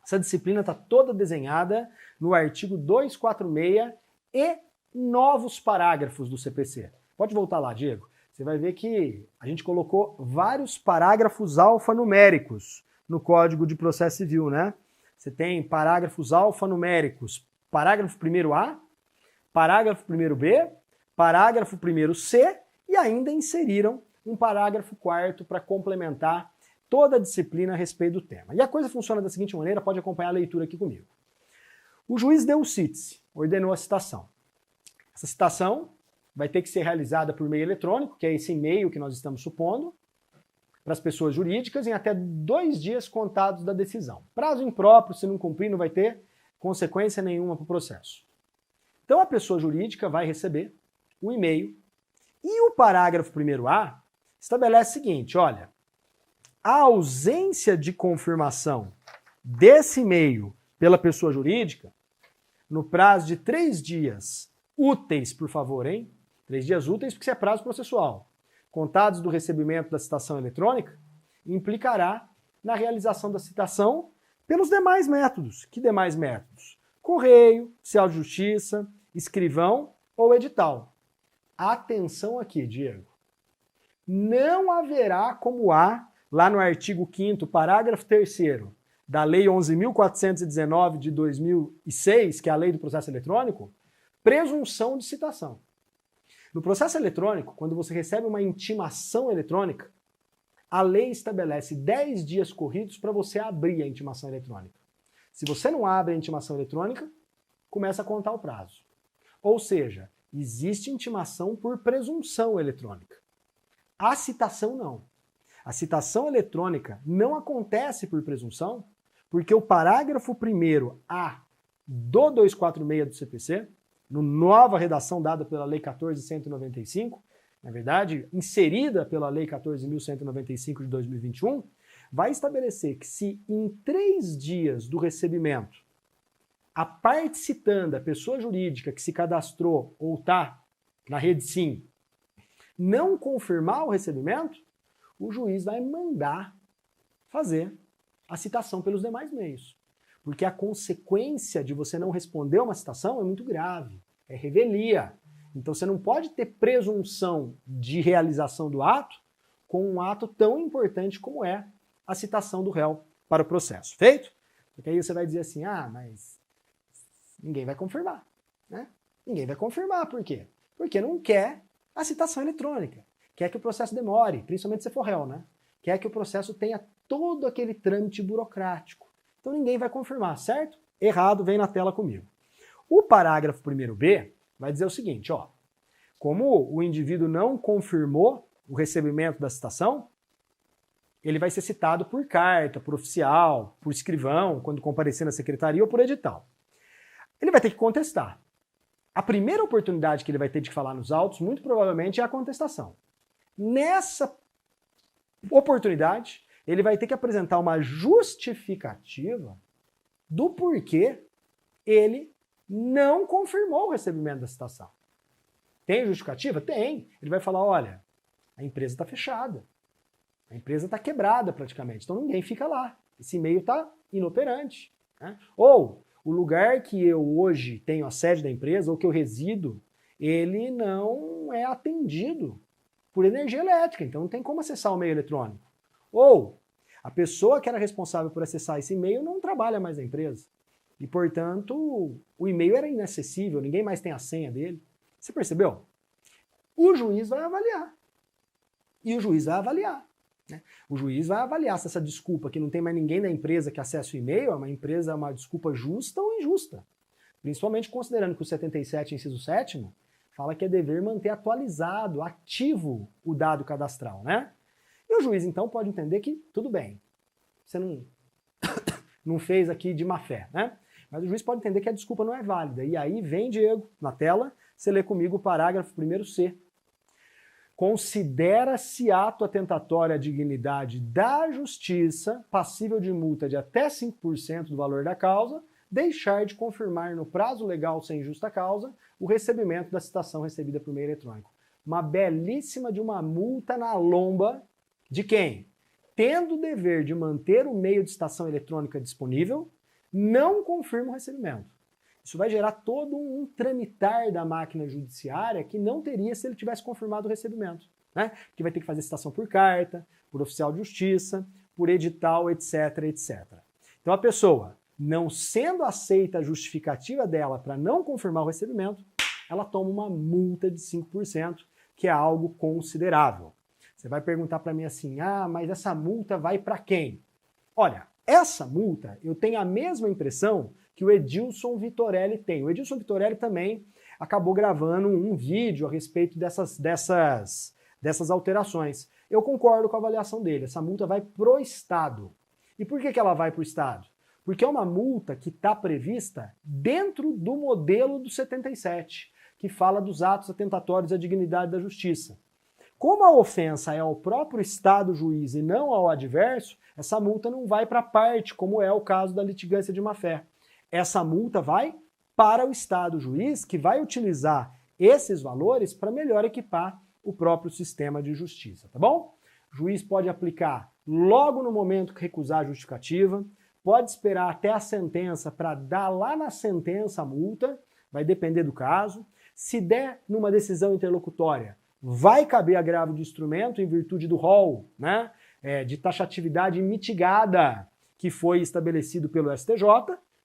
Essa disciplina está toda desenhada no artigo 246 e novos parágrafos do CPC. Pode voltar lá, Diego. Você vai ver que a gente colocou vários parágrafos alfanuméricos no Código de Processo Civil, né? Você tem parágrafos alfanuméricos, parágrafo 1º-A, parágrafo 1º-B, parágrafo 1º-C e ainda inseriram um parágrafo 4º para complementar toda a disciplina a respeito do tema. E a coisa funciona da seguinte maneira, pode acompanhar a leitura aqui comigo. O juiz deu o cítice, ordenou a citação. Essa citação vai ter que ser realizada por meio eletrônico, que é esse e-mail que nós estamos supondo, para as pessoas jurídicas em até 2 dias contados da decisão. Prazo impróprio, se não cumprir, não vai ter consequência nenhuma para o processo. Então a pessoa jurídica vai receber o e-mail e o parágrafo 1º-A estabelece o seguinte, olha, a ausência de confirmação desse e-mail pela pessoa jurídica, no prazo de 3 dias úteis, por favor, hein? 3 dias úteis porque isso é prazo processual. Contados do recebimento da citação eletrônica, implicará na realização da citação pelos demais métodos. Que demais métodos? Correio, oficial de justiça, escrivão ou edital. Atenção aqui, Diego. Não haverá como há, lá no artigo 5º, parágrafo 3º, da Lei 11.419 de 2006, que é a Lei do Processo Eletrônico, presunção de citação. No processo eletrônico, quando você recebe uma intimação eletrônica, a lei estabelece 10 dias corridos para você abrir a intimação eletrônica. Se você não abre a intimação eletrônica, começa a contar o prazo. Ou seja, existe intimação por presunção eletrônica. A citação não. A citação eletrônica não acontece por presunção, porque o parágrafo 1º-A do 246 do CPC, no nova redação dada pela Lei 14.195, na verdade, inserida pela Lei 14.195 de 2021, vai estabelecer que se em 3 dias do recebimento a parte citanda, a pessoa jurídica que se cadastrou ou está na rede SIM, não confirmar o recebimento, o juiz vai mandar fazer a citação pelos demais meios. Porque a consequência de você não responder uma citação é muito grave, é revelia. Então você não pode ter presunção de realização do ato com um ato tão importante como é a citação do réu para o processo. Feito? Porque aí você vai dizer assim, mas ninguém vai confirmar, né? Ninguém vai confirmar, por quê? Porque não quer a citação eletrônica, quer que o processo demore, principalmente se for réu, né? Quer que o processo tenha todo aquele trâmite burocrático. Então ninguém vai confirmar, certo? Errado, vem na tela comigo. O parágrafo 1º-B vai dizer o seguinte, como o indivíduo não confirmou o recebimento da citação, ele vai ser citado por carta, por oficial, por escrivão, quando comparecer na secretaria ou por edital. Ele vai ter que contestar. A primeira oportunidade que ele vai ter de falar nos autos, muito provavelmente, é a contestação. Nessa oportunidade, ele vai ter que apresentar uma justificativa do porquê ele não confirmou o recebimento da citação. Tem justificativa? Tem. Ele vai falar, olha, a empresa está fechada. A empresa está quebrada praticamente, então ninguém fica lá. Esse e-mail está inoperante. Né? Ou o lugar que eu hoje tenho a sede da empresa, ou que eu resido, ele não é atendido por energia elétrica, então não tem como acessar o meio eletrônico. Ou a pessoa que era responsável por acessar esse e-mail não trabalha mais na empresa. E, portanto, o e-mail era inacessível, ninguém mais tem a senha dele. Você percebeu? O juiz vai avaliar. E o juiz vai avaliar. Né? O juiz vai avaliar se essa desculpa que não tem mais ninguém da empresa que acessa o e-mail é uma desculpa justa ou injusta. Principalmente considerando que o 77, inciso 7º, fala que é dever manter atualizado, ativo o dado cadastral, né? E o juiz, então, pode entender que tudo bem, você não fez aqui de má fé, né? Mas o juiz pode entender que a desculpa não é válida. E aí vem, Diego, na tela, você lê comigo o parágrafo 1º-C. Considera-se ato atentatório à dignidade da justiça, passível de multa de até 5% do valor da causa, deixar de confirmar no prazo legal sem justa causa o recebimento da citação recebida por meio eletrônico. Uma belíssima de uma multa na lomba de quem? Tendo o dever de manter o meio de citação eletrônica disponível, não confirma o recebimento. Isso vai gerar todo um tramitar da máquina judiciária que não teria se ele tivesse confirmado o recebimento. Né? Que vai ter que fazer citação por carta, por oficial de justiça, por edital, etc, etc. Então a pessoa, não sendo aceita a justificativa dela para não confirmar o recebimento, ela toma uma multa de 5%, que é algo considerável. Você vai perguntar para mim assim, mas essa multa vai para quem? Olha, essa multa, eu tenho a mesma impressão que o Edilson Vitorelli tem. O Edilson Vitorelli também acabou gravando um vídeo a respeito dessas alterações. Eu concordo com a avaliação dele, essa multa vai pro Estado. E por que ela vai pro Estado? Porque é uma multa que está prevista dentro do modelo do 77, que fala dos atos atentatórios à dignidade da justiça. Como a ofensa é ao próprio Estado juiz e não ao adverso, essa multa não vai para a parte, como é o caso da litigância de má-fé. Essa multa vai para o Estado juiz, que vai utilizar esses valores para melhor equipar o próprio sistema de justiça, tá bom? O juiz pode aplicar logo no momento que recusar a justificativa, pode esperar até a sentença para dar lá na sentença a multa, vai depender do caso. Se der numa decisão interlocutória, vai caber agravo de instrumento em virtude do rol, né, de taxatividade mitigada que foi estabelecido pelo STJ,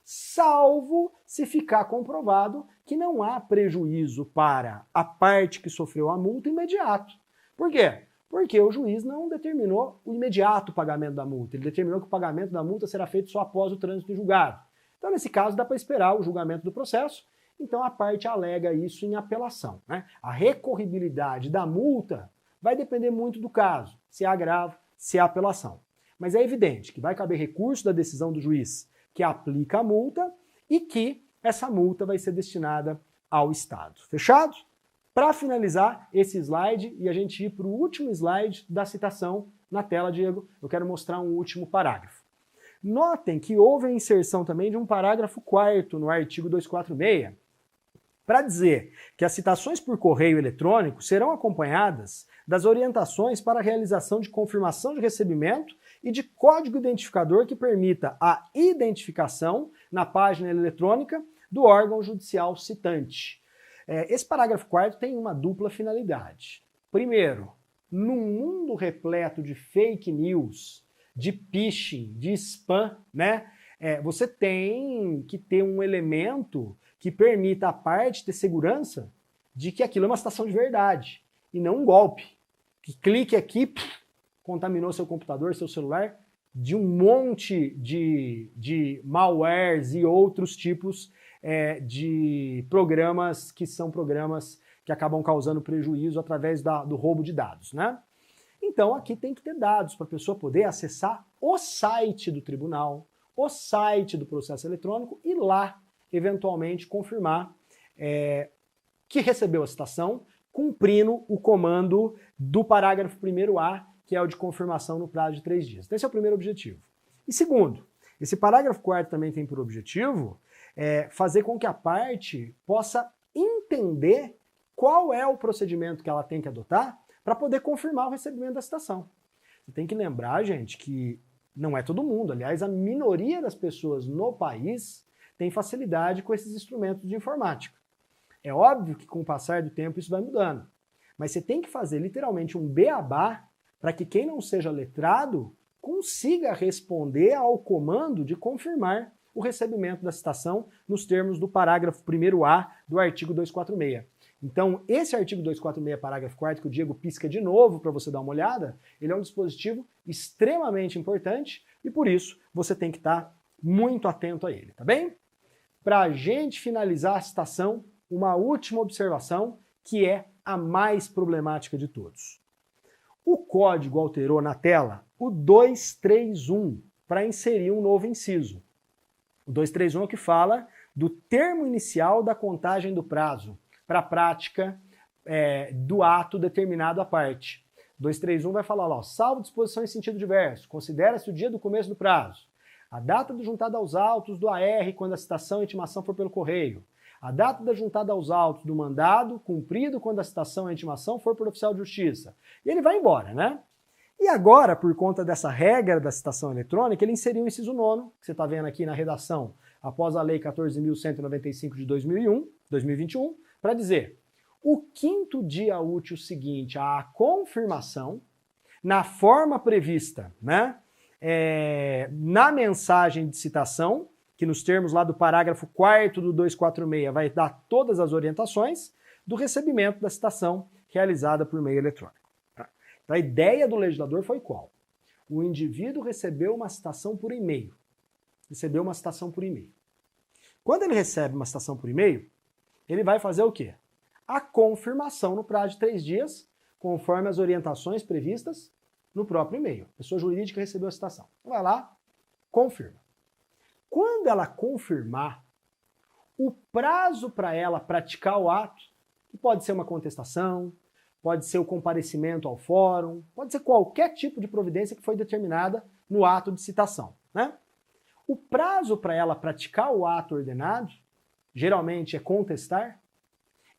salvo se ficar comprovado que não há prejuízo para a parte que sofreu a multa imediato. Por quê? Porque o juiz não determinou o imediato pagamento da multa, ele determinou que o pagamento da multa será feito só após o trânsito em julgado. Então, nesse caso, dá para esperar o julgamento do processo, então a parte alega isso em apelação. Né? A recorribilidade da multa vai depender muito do caso, se há agravo, se há apelação. Mas é evidente que vai caber recurso da decisão do juiz que aplica a multa e que essa multa vai ser destinada ao Estado. Fechado? Para finalizar esse slide e a gente ir para o último slide da citação na tela, Diego, eu quero mostrar um último parágrafo. Notem que houve a inserção também de um parágrafo 4º no artigo 246, para dizer que as citações por correio eletrônico serão acompanhadas das orientações para a realização de confirmação de recebimento e de código identificador que permita a identificação na página eletrônica do órgão judicial citante. Esse parágrafo 4º tem uma dupla finalidade. Primeiro, num mundo repleto de fake news, de phishing, de spam, né? Você tem que ter um elemento que permita a parte ter segurança de que aquilo é uma citação de verdade e não um golpe. Que clique aqui, contaminou seu computador, seu celular, de um monte de malwares e outros tipos de programas que são programas que acabam causando prejuízo através do roubo de dados, né? Então aqui tem que ter dados para a pessoa poder acessar o site do tribunal, o site do processo eletrônico e lá, eventualmente, confirmar que recebeu a citação, cumprindo o comando do parágrafo 1º-A, que é o de confirmação no prazo de 3 dias. Então, esse é o primeiro objetivo. E segundo, esse parágrafo 4º também tem por objetivo fazer com que a parte possa entender qual é o procedimento que ela tem que adotar para poder confirmar o recebimento da citação. Você tem que lembrar, gente, que não é todo mundo. Aliás, a minoria das pessoas no país tem facilidade com esses instrumentos de informática. É óbvio que com o passar do tempo isso vai mudando. Mas você tem que fazer literalmente um beabá para que quem não seja letrado consiga responder ao comando de confirmar o recebimento da citação nos termos do parágrafo 1º-A do artigo 246. Então, esse artigo 246, parágrafo 4º, que o Diego pisca de novo para você dar uma olhada, ele é um dispositivo extremamente importante e, por isso, você tem que estar muito atento a ele, tá bem? Para a gente finalizar a citação, uma última observação, que é a mais problemática de todos. O código alterou na tela o 231 para inserir um novo inciso. O 231 é o que fala do termo inicial da contagem do prazo para a prática do ato determinado à parte. 231 vai falar lá, salvo disposição em sentido diverso, considera-se o dia do começo do prazo, a data da juntada aos autos do AR quando a citação e intimação for pelo correio, a data da juntada aos autos do mandado cumprido quando a citação e a intimação for por oficial de justiça. E ele vai embora, né? E agora, por conta dessa regra da citação eletrônica, ele inseriu o inciso 9º, que você está vendo aqui na redação, após a Lei 14.195 de 2021, para dizer o 5º dia útil seguinte à confirmação, na forma prevista, né, na mensagem de citação, que nos termos lá do parágrafo 4º do 246 vai dar todas as orientações do recebimento da citação realizada por meio eletrônico. Tá? Então a ideia do legislador foi qual? O indivíduo recebeu uma citação por e-mail. Recebeu uma citação por e-mail. Quando ele recebe uma citação por e-mail, ele vai fazer o quê? A confirmação no prazo de 3 dias, conforme as orientações previstas no próprio e-mail. A pessoa jurídica recebeu a citação. Vai lá, confirma. Quando ela confirmar, o prazo para ela praticar o ato, que pode ser uma contestação, pode ser o comparecimento ao fórum, pode ser qualquer tipo de providência que foi determinada no ato de citação, né? O prazo para ela praticar o ato ordenado, geralmente é contestar,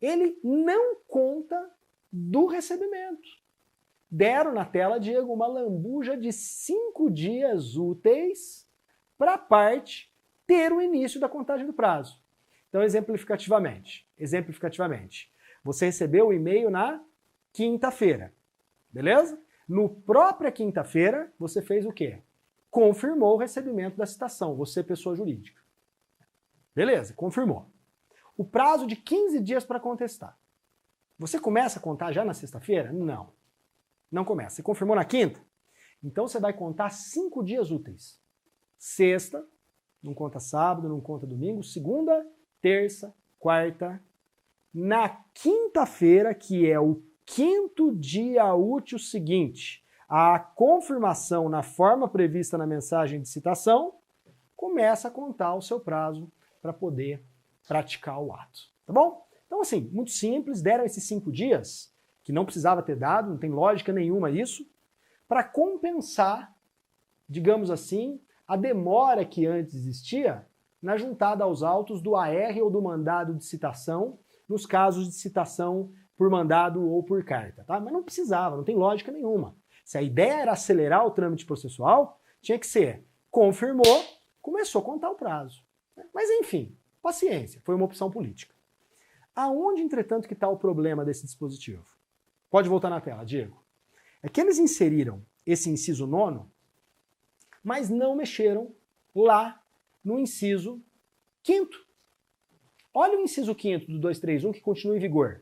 ele não conta do recebimento. Deram na tela, Diego, uma lambuja de 5 dias úteis para a parte ter o início da contagem do prazo. Então, exemplificativamente, você recebeu o e-mail na quinta-feira, beleza? No própria quinta-feira, você fez o quê? Confirmou o recebimento da citação, você pessoa jurídica. Beleza, confirmou. O prazo de 15 dias para contestar. Você começa a contar já na sexta-feira? Não. Não começa. Você confirmou na quinta? Então você vai contar 5 dias úteis. Sexta, não conta sábado, não conta domingo, segunda, terça, quarta. Na quinta-feira, que é o 5º dia útil seguinte à confirmação na forma prevista na mensagem de citação, começa a contar o seu prazo para poder praticar o ato. Tá bom? Então, assim, muito simples, deram esses 5 dias, que não precisava ter dado, não tem lógica nenhuma isso, para compensar, digamos assim, a demora que antes existia na juntada aos autos do AR ou do mandado de citação, nos casos de citação por mandado ou por carta, tá? Mas não precisava, não tem lógica nenhuma. Se a ideia era acelerar o trâmite processual, tinha que ser, confirmou, começou a contar o prazo. Mas enfim, paciência, foi uma opção política. Aonde, entretanto, que está o problema desse dispositivo? Pode voltar na tela, Diego. É que eles inseriram esse inciso 9º, mas não mexeram lá no inciso 5º. Olha o inciso 5º do 231 que continua em vigor.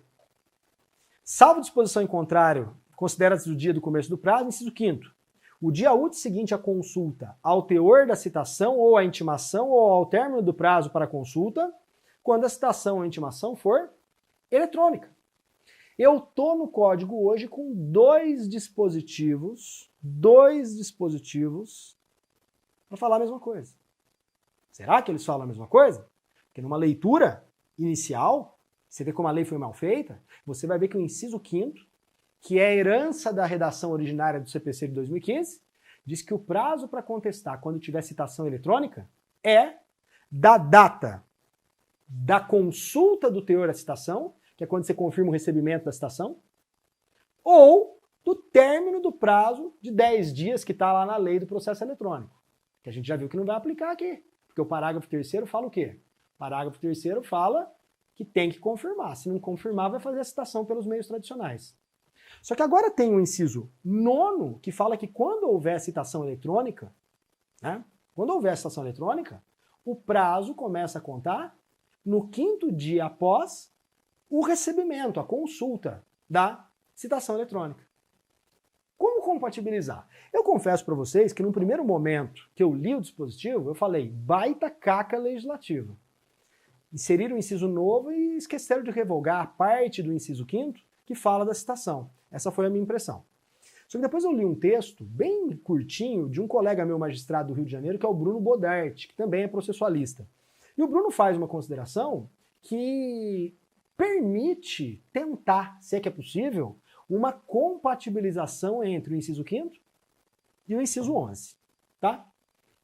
Salvo disposição em contrário, considera-se o dia do começo do prazo, inciso 5º. O dia útil seguinte à consulta ao teor da citação ou à intimação ou ao término do prazo para consulta, quando a citação ou a intimação for eletrônica. Eu tô no código hoje com dois dispositivos para falar a mesma coisa. Será que eles falam a mesma coisa? Porque numa leitura inicial, você vê como a lei foi mal feita, você vai ver que o inciso 5º, que é a herança da redação originária do CPC de 2015, diz que o prazo para contestar quando tiver citação eletrônica é da data da consulta do teor da citação, que é quando você confirma o recebimento da citação, ou do término do prazo de 10 dias que está lá na lei do processo eletrônico, que a gente já viu que não vai aplicar aqui, porque o parágrafo 3º fala o quê? O parágrafo 3º fala que tem que confirmar, se não confirmar vai fazer a citação pelos meios tradicionais. Só que agora tem um inciso 9º que fala que quando houver citação eletrônica, né, o prazo começa a contar no 5º dia após o recebimento, a consulta da citação eletrônica. Como compatibilizar? Eu confesso para vocês que no primeiro momento que eu li o dispositivo, eu falei, baita caca legislativa. Inseriram o inciso novo e esqueceram de revogar a parte do inciso 5º que fala da citação. Essa foi a minha impressão. Só que depois eu li um texto bem curtinho de um colega meu magistrado do Rio de Janeiro, que é o Bruno Bodart, que também é processualista. E o Bruno faz uma consideração que permite tentar, se é que é possível, uma compatibilização entre o inciso 5º e o inciso 11. Tá?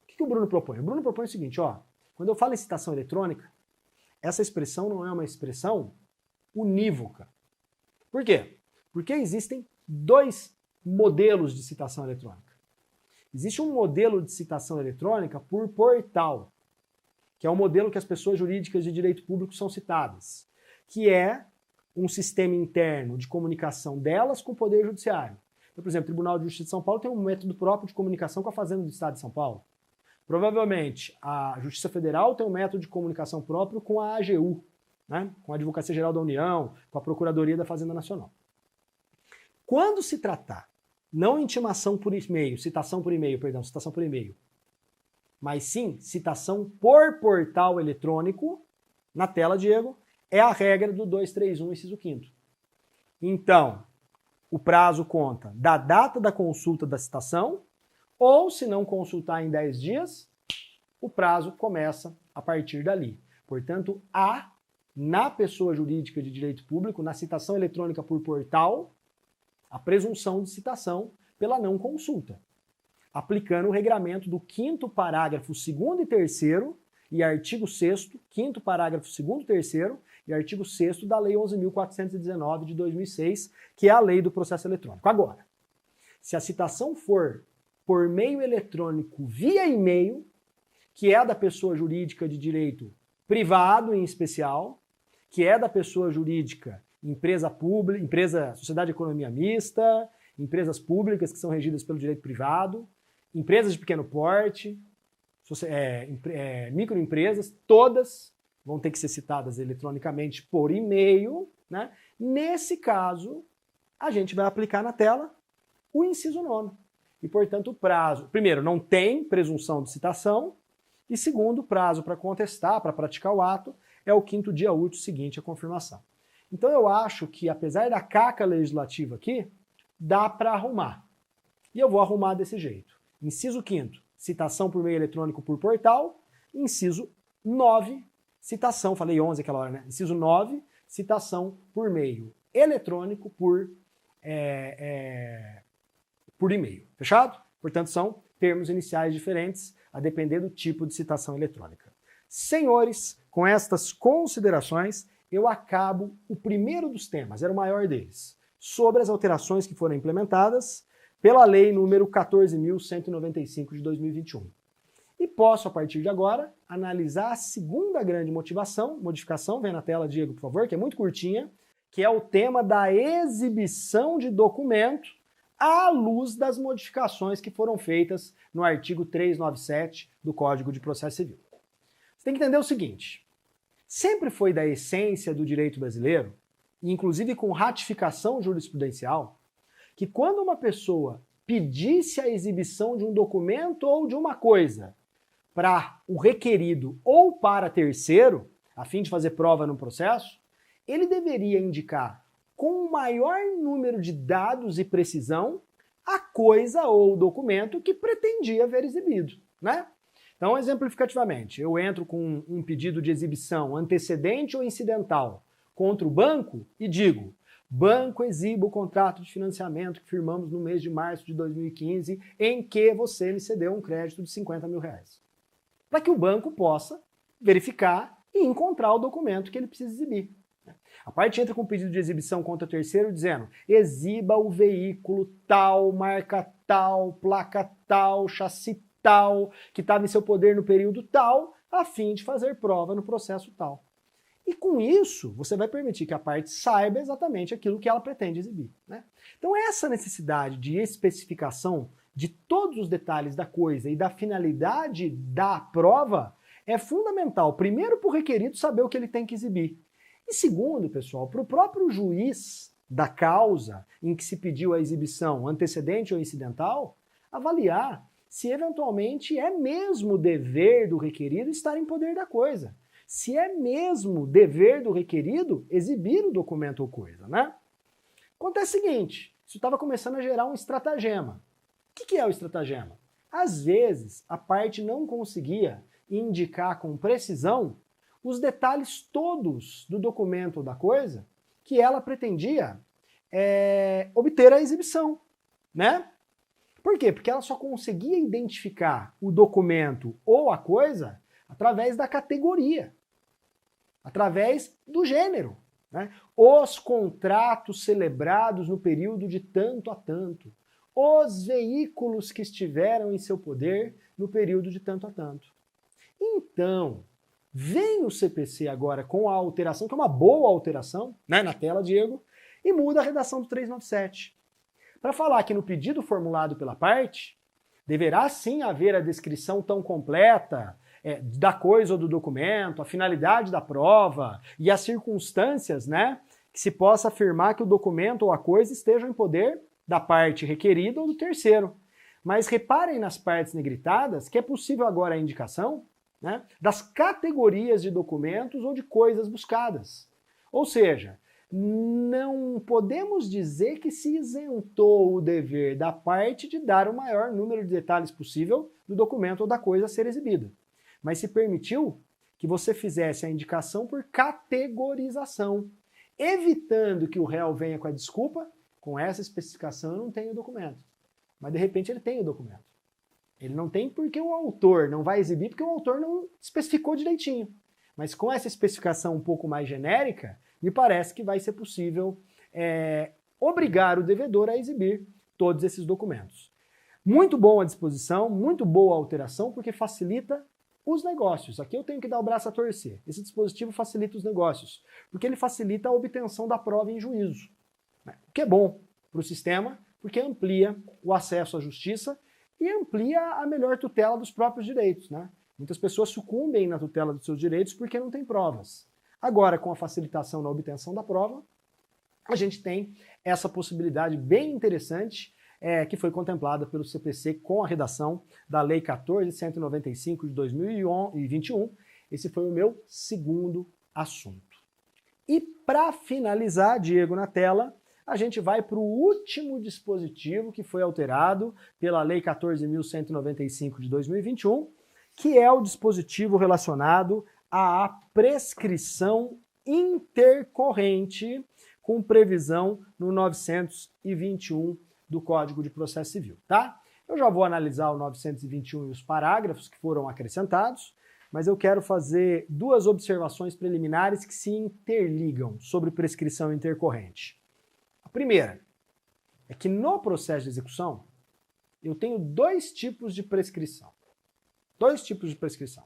O que o Bruno propõe? O Bruno propõe o seguinte, ó, quando eu falo em citação eletrônica, essa expressão não é uma expressão unívoca. Por quê? Porque existem dois modelos de citação eletrônica. Existe um modelo de citação eletrônica por portal, que é o modelo que as pessoas jurídicas de direito público são citadas, que é um sistema interno de comunicação delas com o Poder Judiciário. Então, por exemplo, o Tribunal de Justiça de São Paulo tem um método próprio de comunicação com a Fazenda do Estado de São Paulo. Provavelmente, a Justiça Federal tem um método de comunicação próprio com a AGU, né? Com a Advocacia Geral da União, com a Procuradoria da Fazenda Nacional. Quando se tratar, não intimação por e-mail, citação por e-mail, mas sim citação por portal eletrônico, na tela, Diego, é a regra do 231, inciso 5º. Então, o prazo conta da data da consulta da citação, ou se não consultar em 10 dias, o prazo começa a partir dali. Portanto, há, na pessoa jurídica de direito público, na citação eletrônica por portal, a presunção de citação pela não consulta, aplicando o regramento do 5º parágrafo 2º e 3º e artigo 6º, 5º parágrafo 2º e 3º e artigo 6º da Lei 11.419 de 2006, que é a lei do processo eletrônico. Agora, se a citação for por meio eletrônico via e-mail, que é da pessoa jurídica de direito privado em especial, que é da pessoa jurídica empresa pública, empresa, sociedade de economia mista, empresas públicas que são regidas pelo direito privado, empresas de pequeno porte, microempresas, todas vão ter que ser citadas eletronicamente por e-mail, né? Nesse caso, a gente vai aplicar na tela o inciso 9º. E, portanto, o prazo, primeiro, não tem presunção de citação, e segundo, o prazo para contestar, para praticar o ato, é o 5º dia útil seguinte à confirmação. Então eu acho que, apesar da caca legislativa aqui, dá para arrumar. E eu vou arrumar desse jeito. Inciso 5º, citação por meio eletrônico por portal. Inciso 9, citação, falei 11 aquela hora, né? Inciso 9, citação por meio eletrônico, por e-mail. Fechado? Portanto, são termos iniciais diferentes, a depender do tipo de citação eletrônica. Senhores, com estas considerações, eu acabo o primeiro dos temas, era o maior deles, sobre as alterações que foram implementadas pela Lei número 14.195 de 2021. E posso, a partir de agora, analisar a segunda grande modificação, vem na tela, Diego, por favor, que é muito curtinha, que é o tema da exibição de documento à luz das modificações que foram feitas no artigo 397 do Código de Processo Civil. Você tem que entender o seguinte, sempre foi da essência do direito brasileiro, e inclusive com ratificação jurisprudencial, que quando uma pessoa pedisse a exibição de um documento ou de uma coisa para o requerido ou para terceiro, a fim de fazer prova no processo, ele deveria indicar com o maior número de dados e precisão a coisa ou o documento que pretendia ver exibido, né? Então, exemplificativamente, eu entro com um pedido de exibição antecedente ou incidental contra o banco e digo: banco, exiba o contrato de financiamento que firmamos no mês de março de 2015 em que você me cedeu um crédito de 50 mil reais. Para que o banco possa verificar e encontrar o documento que ele precisa exibir. A parte entra com pedido de exibição contra o terceiro dizendo: exiba o veículo tal, marca tal, placa tal, chassi tal, que estava em seu poder no período tal, a fim de fazer prova no processo tal. E com isso, você vai permitir que a parte saiba exatamente aquilo que ela pretende exibir, né? Então essa necessidade de especificação de todos os detalhes da coisa e da finalidade da prova é fundamental, primeiro para o requerido saber o que ele tem que exibir. E segundo, pessoal, para o próprio juiz da causa em que se pediu a exibição antecedente ou incidental, avaliar se eventualmente é mesmo dever do requerido estar em poder da coisa. Se é mesmo dever do requerido exibir o documento ou coisa, né? Acontece o seguinte, isso estava começando a gerar um estratagema. O que é o estratagema? Às vezes, a parte não conseguia indicar com precisão os detalhes todos do documento ou da coisa que ela pretendia obter a exibição, né? Por quê? Porque ela só conseguia identificar o documento ou a coisa através da categoria, através do gênero, né? Os contratos celebrados no período de tanto a tanto, os veículos que estiveram em seu poder no período de tanto a tanto. Então, vem o CPC agora com a alteração, que é uma boa alteração, né, na tela, Diego, e muda a redação do 397. Para falar que no pedido formulado pela parte, deverá sim haver a descrição tão completa da coisa ou do documento, a finalidade da prova e as circunstâncias, né, que se possa afirmar que o documento ou a coisa estejam em poder da parte requerida ou do terceiro. Mas reparem nas partes negritadas que é possível agora a indicação, né, das categorias de documentos ou de coisas buscadas. Ou seja, não podemos dizer que se isentou o dever da parte de dar o maior número de detalhes possível do documento ou da coisa a ser exibida, mas se permitiu que você fizesse a indicação por categorização, evitando que o réu venha com a desculpa: com essa especificação eu não tenho o documento. Mas de repente ele tem o documento. Ele não tem porque o autor não vai exibir, porque o autor não especificou direitinho. Mas com essa especificação um pouco mais genérica, me parece que vai ser possível obrigar o devedor a exibir todos esses documentos. Muito bom a disposição, muito boa a alteração, porque facilita os negócios. Aqui eu tenho que dar o braço a torcer. Esse dispositivo facilita os negócios, porque ele facilita a obtenção da prova em juízo. O que é bom para o sistema, porque amplia o acesso à justiça e amplia a melhor tutela dos próprios direitos, né? Muitas pessoas sucumbem na tutela dos seus direitos porque não tem provas. Agora, com a facilitação na obtenção da prova, a gente tem essa possibilidade bem interessante que foi contemplada pelo CPC com a redação da Lei 14.195 de 2021. Esse foi o meu segundo assunto. E para finalizar, Diego, na tela, a gente vai para o último dispositivo que foi alterado pela Lei 14.195 de 2021, que é o dispositivo relacionado à prescrição intercorrente com previsão no 921 do Código de Processo Civil, tá? Eu já vou analisar o 921 e os parágrafos que foram acrescentados, mas eu quero fazer duas observações preliminares que se interligam sobre prescrição intercorrente. A primeira é que no processo de execução eu tenho dois tipos de prescrição. Dois tipos de prescrição.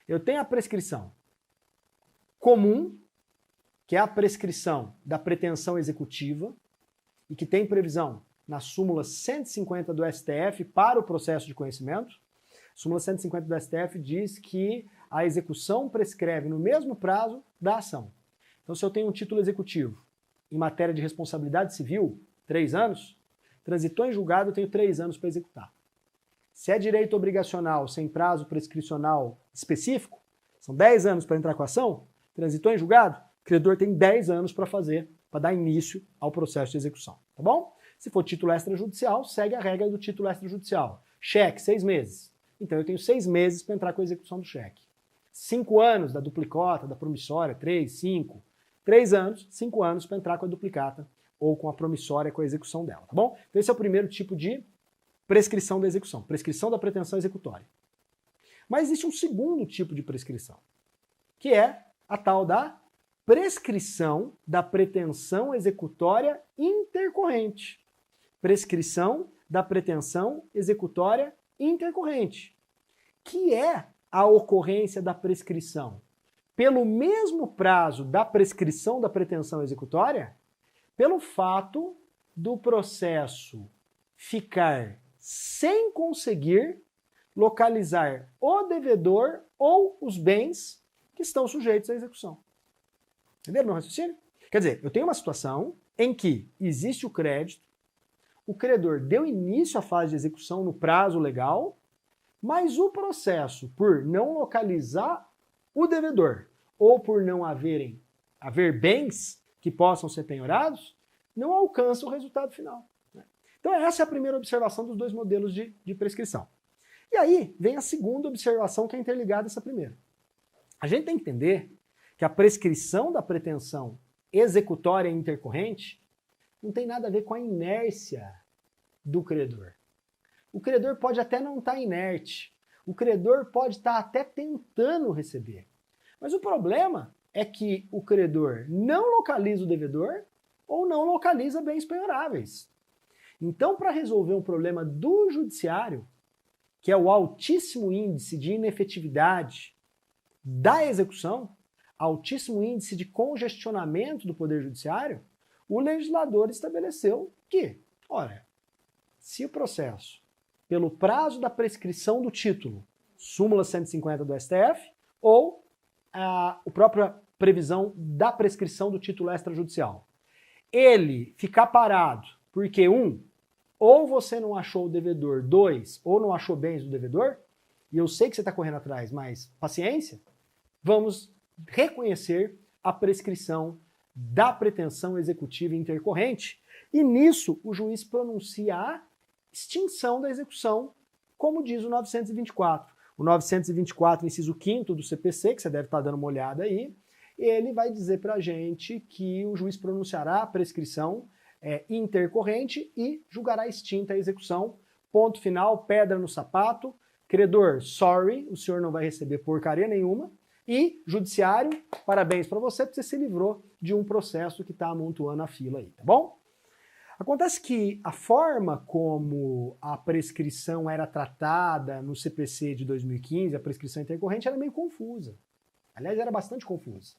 Eu tenho a prescrição comum, que é a prescrição da pretensão executiva, e que tem previsão na súmula 150 do STF para o processo de conhecimento. A súmula 150 do STF diz que a execução prescreve no mesmo prazo da ação. Então, se eu tenho um título executivo em matéria de responsabilidade civil, 3 anos, transitou em julgado, eu tenho 3 anos para executar. Se é direito obrigacional sem prazo prescricional específico, são 10 anos para entrar com a ação, transitou em julgado, o credor tem 10 anos para fazer, para dar início ao processo de execução, tá bom? Se for título extrajudicial, segue a regra do título extrajudicial. Cheque, 6 meses. Então eu tenho 6 meses para entrar com a execução do cheque. 5 anos da duplicata, da promissória, 3, 5. 3 anos, 5 anos para entrar com a duplicata ou com a promissória, com a execução dela, tá bom? Então esse é o primeiro tipo de prescrição da execução, prescrição da pretensão executória. Mas existe um segundo tipo de prescrição, que é a tal da prescrição da pretensão executória intercorrente. Prescrição da pretensão executória intercorrente, que é a ocorrência da prescrição pelo mesmo prazo da prescrição da pretensão executória, pelo fato do processo ficar sem conseguir localizar o devedor ou os bens que estão sujeitos à execução. Entenderam meu raciocínio? Quer dizer, eu tenho uma situação em que existe o crédito, o credor deu início à fase de execução no prazo legal, mas o processo, por não localizar o devedor ou por não haver bens que possam ser penhorados, não alcança o resultado final. Então essa é a primeira observação dos dois modelos de prescrição. E aí vem a segunda observação que é interligada a essa primeira. A gente tem que entender que a prescrição da pretensão executória intercorrente não tem nada a ver com a inércia do credor. O credor pode até não estar inerte, o credor pode estar até tentando receber. Mas o problema é que o credor não localiza o devedor ou não localiza bens penhoráveis. Então, para resolver um problema do judiciário, que é o altíssimo índice de inefetividade da execução, altíssimo índice de congestionamento do Poder Judiciário, o legislador estabeleceu que, olha, se o processo, pelo prazo da prescrição do título, súmula 150 do STF, ou a própria previsão da prescrição do título extrajudicial, ele ficar parado porque, ou você não achou o devedor, 2, ou não achou bens do devedor, e eu sei que você está correndo atrás, mas paciência, vamos reconhecer a prescrição da pretensão executiva intercorrente, e nisso o juiz pronuncia a extinção da execução, como diz o 924. O 924, inciso 5º do CPC, que você deve estar dando uma olhada aí, ele vai dizer para a gente que o juiz pronunciará a prescrição intercorrente e julgará extinta a execução. Ponto final, pedra no sapato. Credor, sorry, o senhor não vai receber porcaria nenhuma. E, judiciário, parabéns para você, porque você se livrou de um processo que está amontoando a fila aí, tá bom? Acontece que a forma como a prescrição era tratada no CPC de 2015, a prescrição intercorrente, era meio confusa. Aliás, era bastante confusa.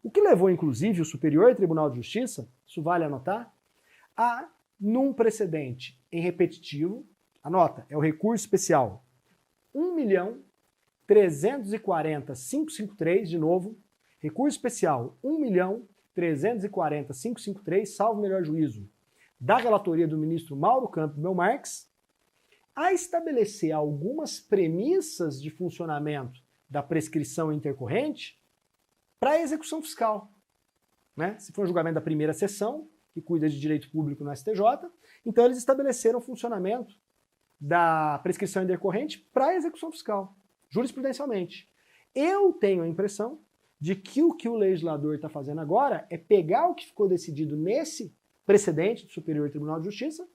O que levou, inclusive, o Superior Tribunal de Justiça, isso vale anotar, a, num precedente em repetitivo, anota, é o recurso especial 1.340.553, de novo, recurso especial 1.340.553, salvo melhor juízo, da relatoria do ministro Mauro Campos Belmarques, a estabelecer algumas premissas de funcionamento da prescrição intercorrente para a execução fiscal. Né? Se for um julgamento da primeira sessão, que cuida de direito público no STJ, então eles estabeleceram o funcionamento da prescrição intercorrente para a execução fiscal, jurisprudencialmente. Eu tenho a impressão de que o legislador está fazendo agora é pegar o que ficou decidido nesse precedente do Superior Tribunal de Justiça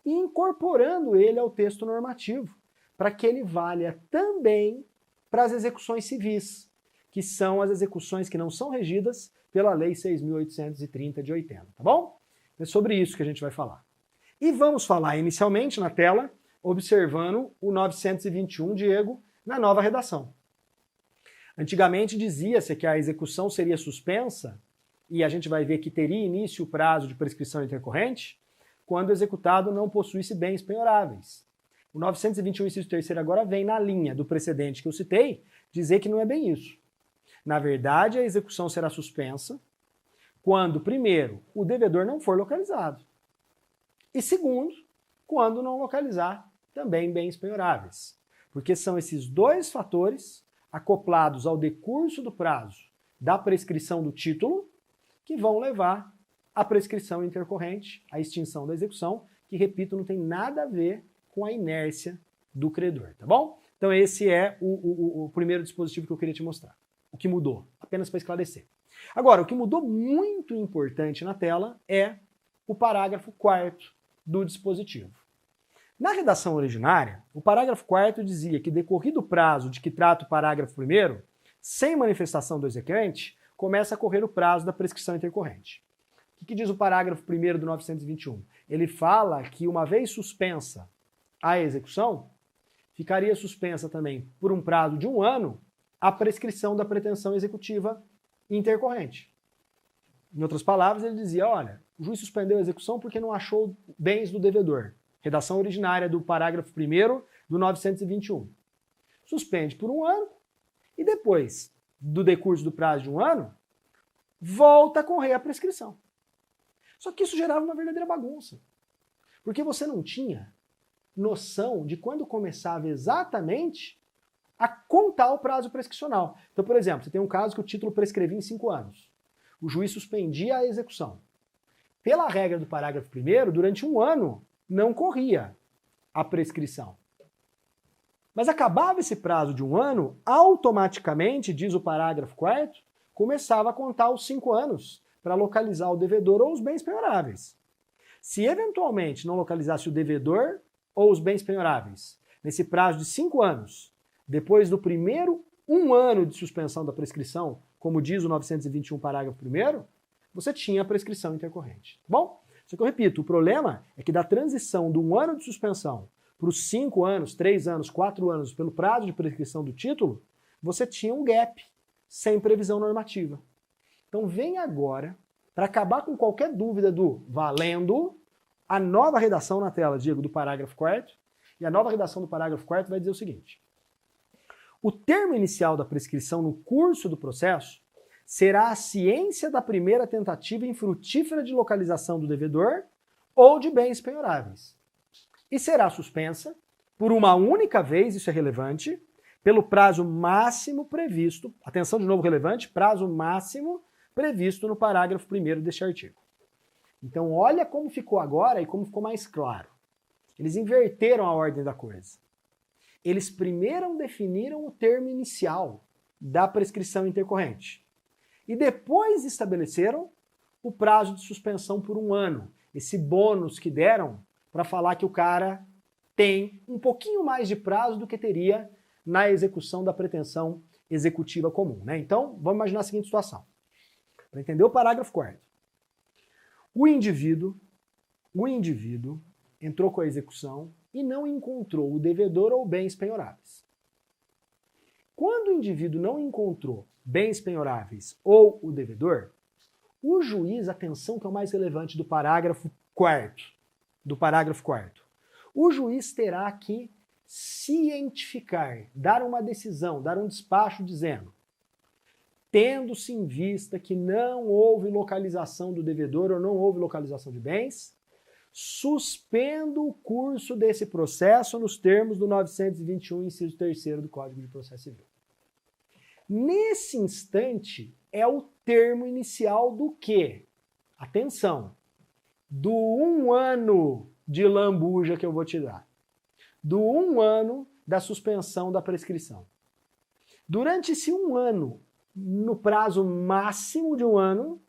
e incorporando ele ao texto normativo, para que ele valha também para as execuções civis, que são as execuções que não são regidas pela Lei 6.830 de 80, tá bom? É sobre isso que a gente vai falar. E vamos falar inicialmente na tela, observando o 921, Diego, na nova redação. Antigamente dizia-se que a execução seria suspensa, e a gente vai ver que teria início o prazo de prescrição intercorrente, quando o executado não possuísse bens penhoráveis. O 921, inciso 3º, agora vem na linha do precedente que eu citei, dizer que não é bem isso. Na verdade, a execução será suspensa quando, primeiro, o devedor não for localizado. E segundo, quando não localizar também bens penhoráveis. Porque são esses dois fatores, acoplados ao decurso do prazo da prescrição do título, que vão levar à prescrição intercorrente, à extinção da execução, que, repito, não tem nada a ver com a inércia do credor, tá bom? Então esse é o primeiro dispositivo que eu queria te mostrar. O que mudou, apenas para esclarecer. Agora, o que mudou muito importante na tela é o parágrafo 4º do dispositivo. Na redação originária, o parágrafo 4º dizia que, decorrido o prazo de que trata o parágrafo 1º, sem manifestação do exequente, começa a correr o prazo da prescrição intercorrente. O que diz o parágrafo 1º do 921? Ele fala que, uma vez suspensa a execução, ficaria suspensa também, por um prazo de 1 ano, a prescrição da pretensão executiva intercorrente. Em outras palavras, ele dizia, olha, o juiz suspendeu a execução porque não achou bens do devedor. Redação originária do parágrafo 1º do 921. Suspende por 1 ano e depois do decurso do prazo de 1 ano, volta a correr a prescrição. Só que isso gerava uma verdadeira bagunça. Porque você não tinha noção de quando começava exatamente a contar o prazo prescricional. Então, por exemplo, você tem um caso que o título prescrevia em 5 anos. O juiz suspendia a execução. Pela regra do parágrafo 1º, durante 1 ano, não corria a prescrição. Mas acabava esse prazo de 1 ano, automaticamente, diz o parágrafo 4º, começava a contar os 5 anos para localizar o devedor ou os bens penhoráveis. Se eventualmente não localizasse o devedor ou os bens penhoráveis nesse prazo de 5 anos, depois do primeiro 1 ano de suspensão da prescrição, como diz o 921, parágrafo 1º, você tinha a prescrição intercorrente. Tá bom? Só que eu repito, o problema é que da transição do 1 ano de suspensão para os 5 anos, 3 anos, 4 anos, pelo prazo de prescrição do título, você tinha um gap sem previsão normativa. Então vem agora, para acabar com qualquer dúvida do valendo, a nova redação na tela, Diego, do parágrafo 4º, e a nova redação do parágrafo 4º vai dizer o seguinte: o termo inicial da prescrição no curso do processo será a ciência da primeira tentativa infrutífera de localização do devedor ou de bens penhoráveis. E será suspensa por uma única vez, isso é relevante, pelo prazo máximo previsto, atenção de novo relevante, prazo máximo previsto no parágrafo 1º deste artigo. Então olha como ficou agora e como ficou mais claro. Eles inverteram a ordem da coisa. Eles primeiro definiram o termo inicial da prescrição intercorrente e depois estabeleceram o prazo de suspensão por 1 ano, esse bônus que deram para falar que o cara tem um pouquinho mais de prazo do que teria na execução da pretensão executiva comum, né? Então, vamos imaginar a seguinte situação. Para entender o parágrafo 4º. O indivíduo entrou com a execução e não encontrou o devedor ou bens penhoráveis. Quando o indivíduo não encontrou bens penhoráveis ou o devedor, o juiz, atenção que é o mais relevante do parágrafo 4º, o juiz terá que cientificar, dar uma decisão, dar um despacho dizendo: tendo-se em vista que não houve localização do devedor ou não houve localização de bens, suspendo o curso desse processo nos termos do 921, inciso 3º do Código de Processo Civil. Nesse instante, é o termo inicial do quê? Atenção! Do 1 ano de lambuja que eu vou te dar. Do 1 ano da suspensão da prescrição. Durante esse 1 ano, no prazo máximo de um ano,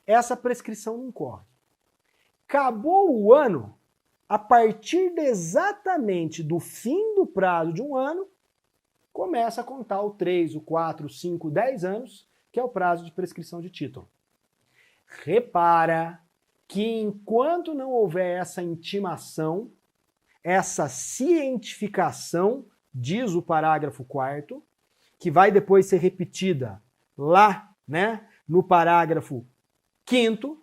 essa prescrição não corre. Acabou o ano, a partir exatamente do fim do prazo de um ano, começa a contar o 3, o 4, o 5, 10 anos, que é o prazo de prescrição de título. Repara que enquanto não houver essa intimação, essa cientificação, diz o parágrafo 4º, que vai depois ser repetida lá, né, no parágrafo 5º,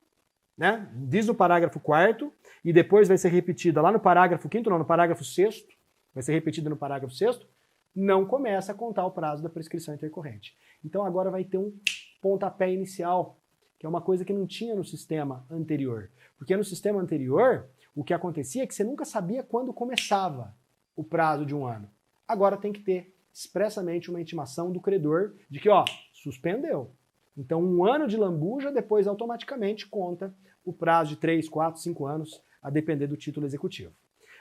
né, diz no parágrafo 4º, e depois vai ser repetida lá no parágrafo 5º, não, no parágrafo 6º, vai ser repetida no parágrafo 6º, não começa a contar o prazo da prescrição intercorrente. Então agora vai ter um pontapé inicial, que é uma coisa que não tinha no sistema anterior. Porque no sistema anterior, o que acontecia é que você nunca sabia quando começava o prazo de um ano. Agora tem que ter expressamente uma intimação do credor de que, ó, suspendeu. Então um ano de lambuja, depois automaticamente conta o prazo de 3, 4, 5 anos, a depender do título executivo.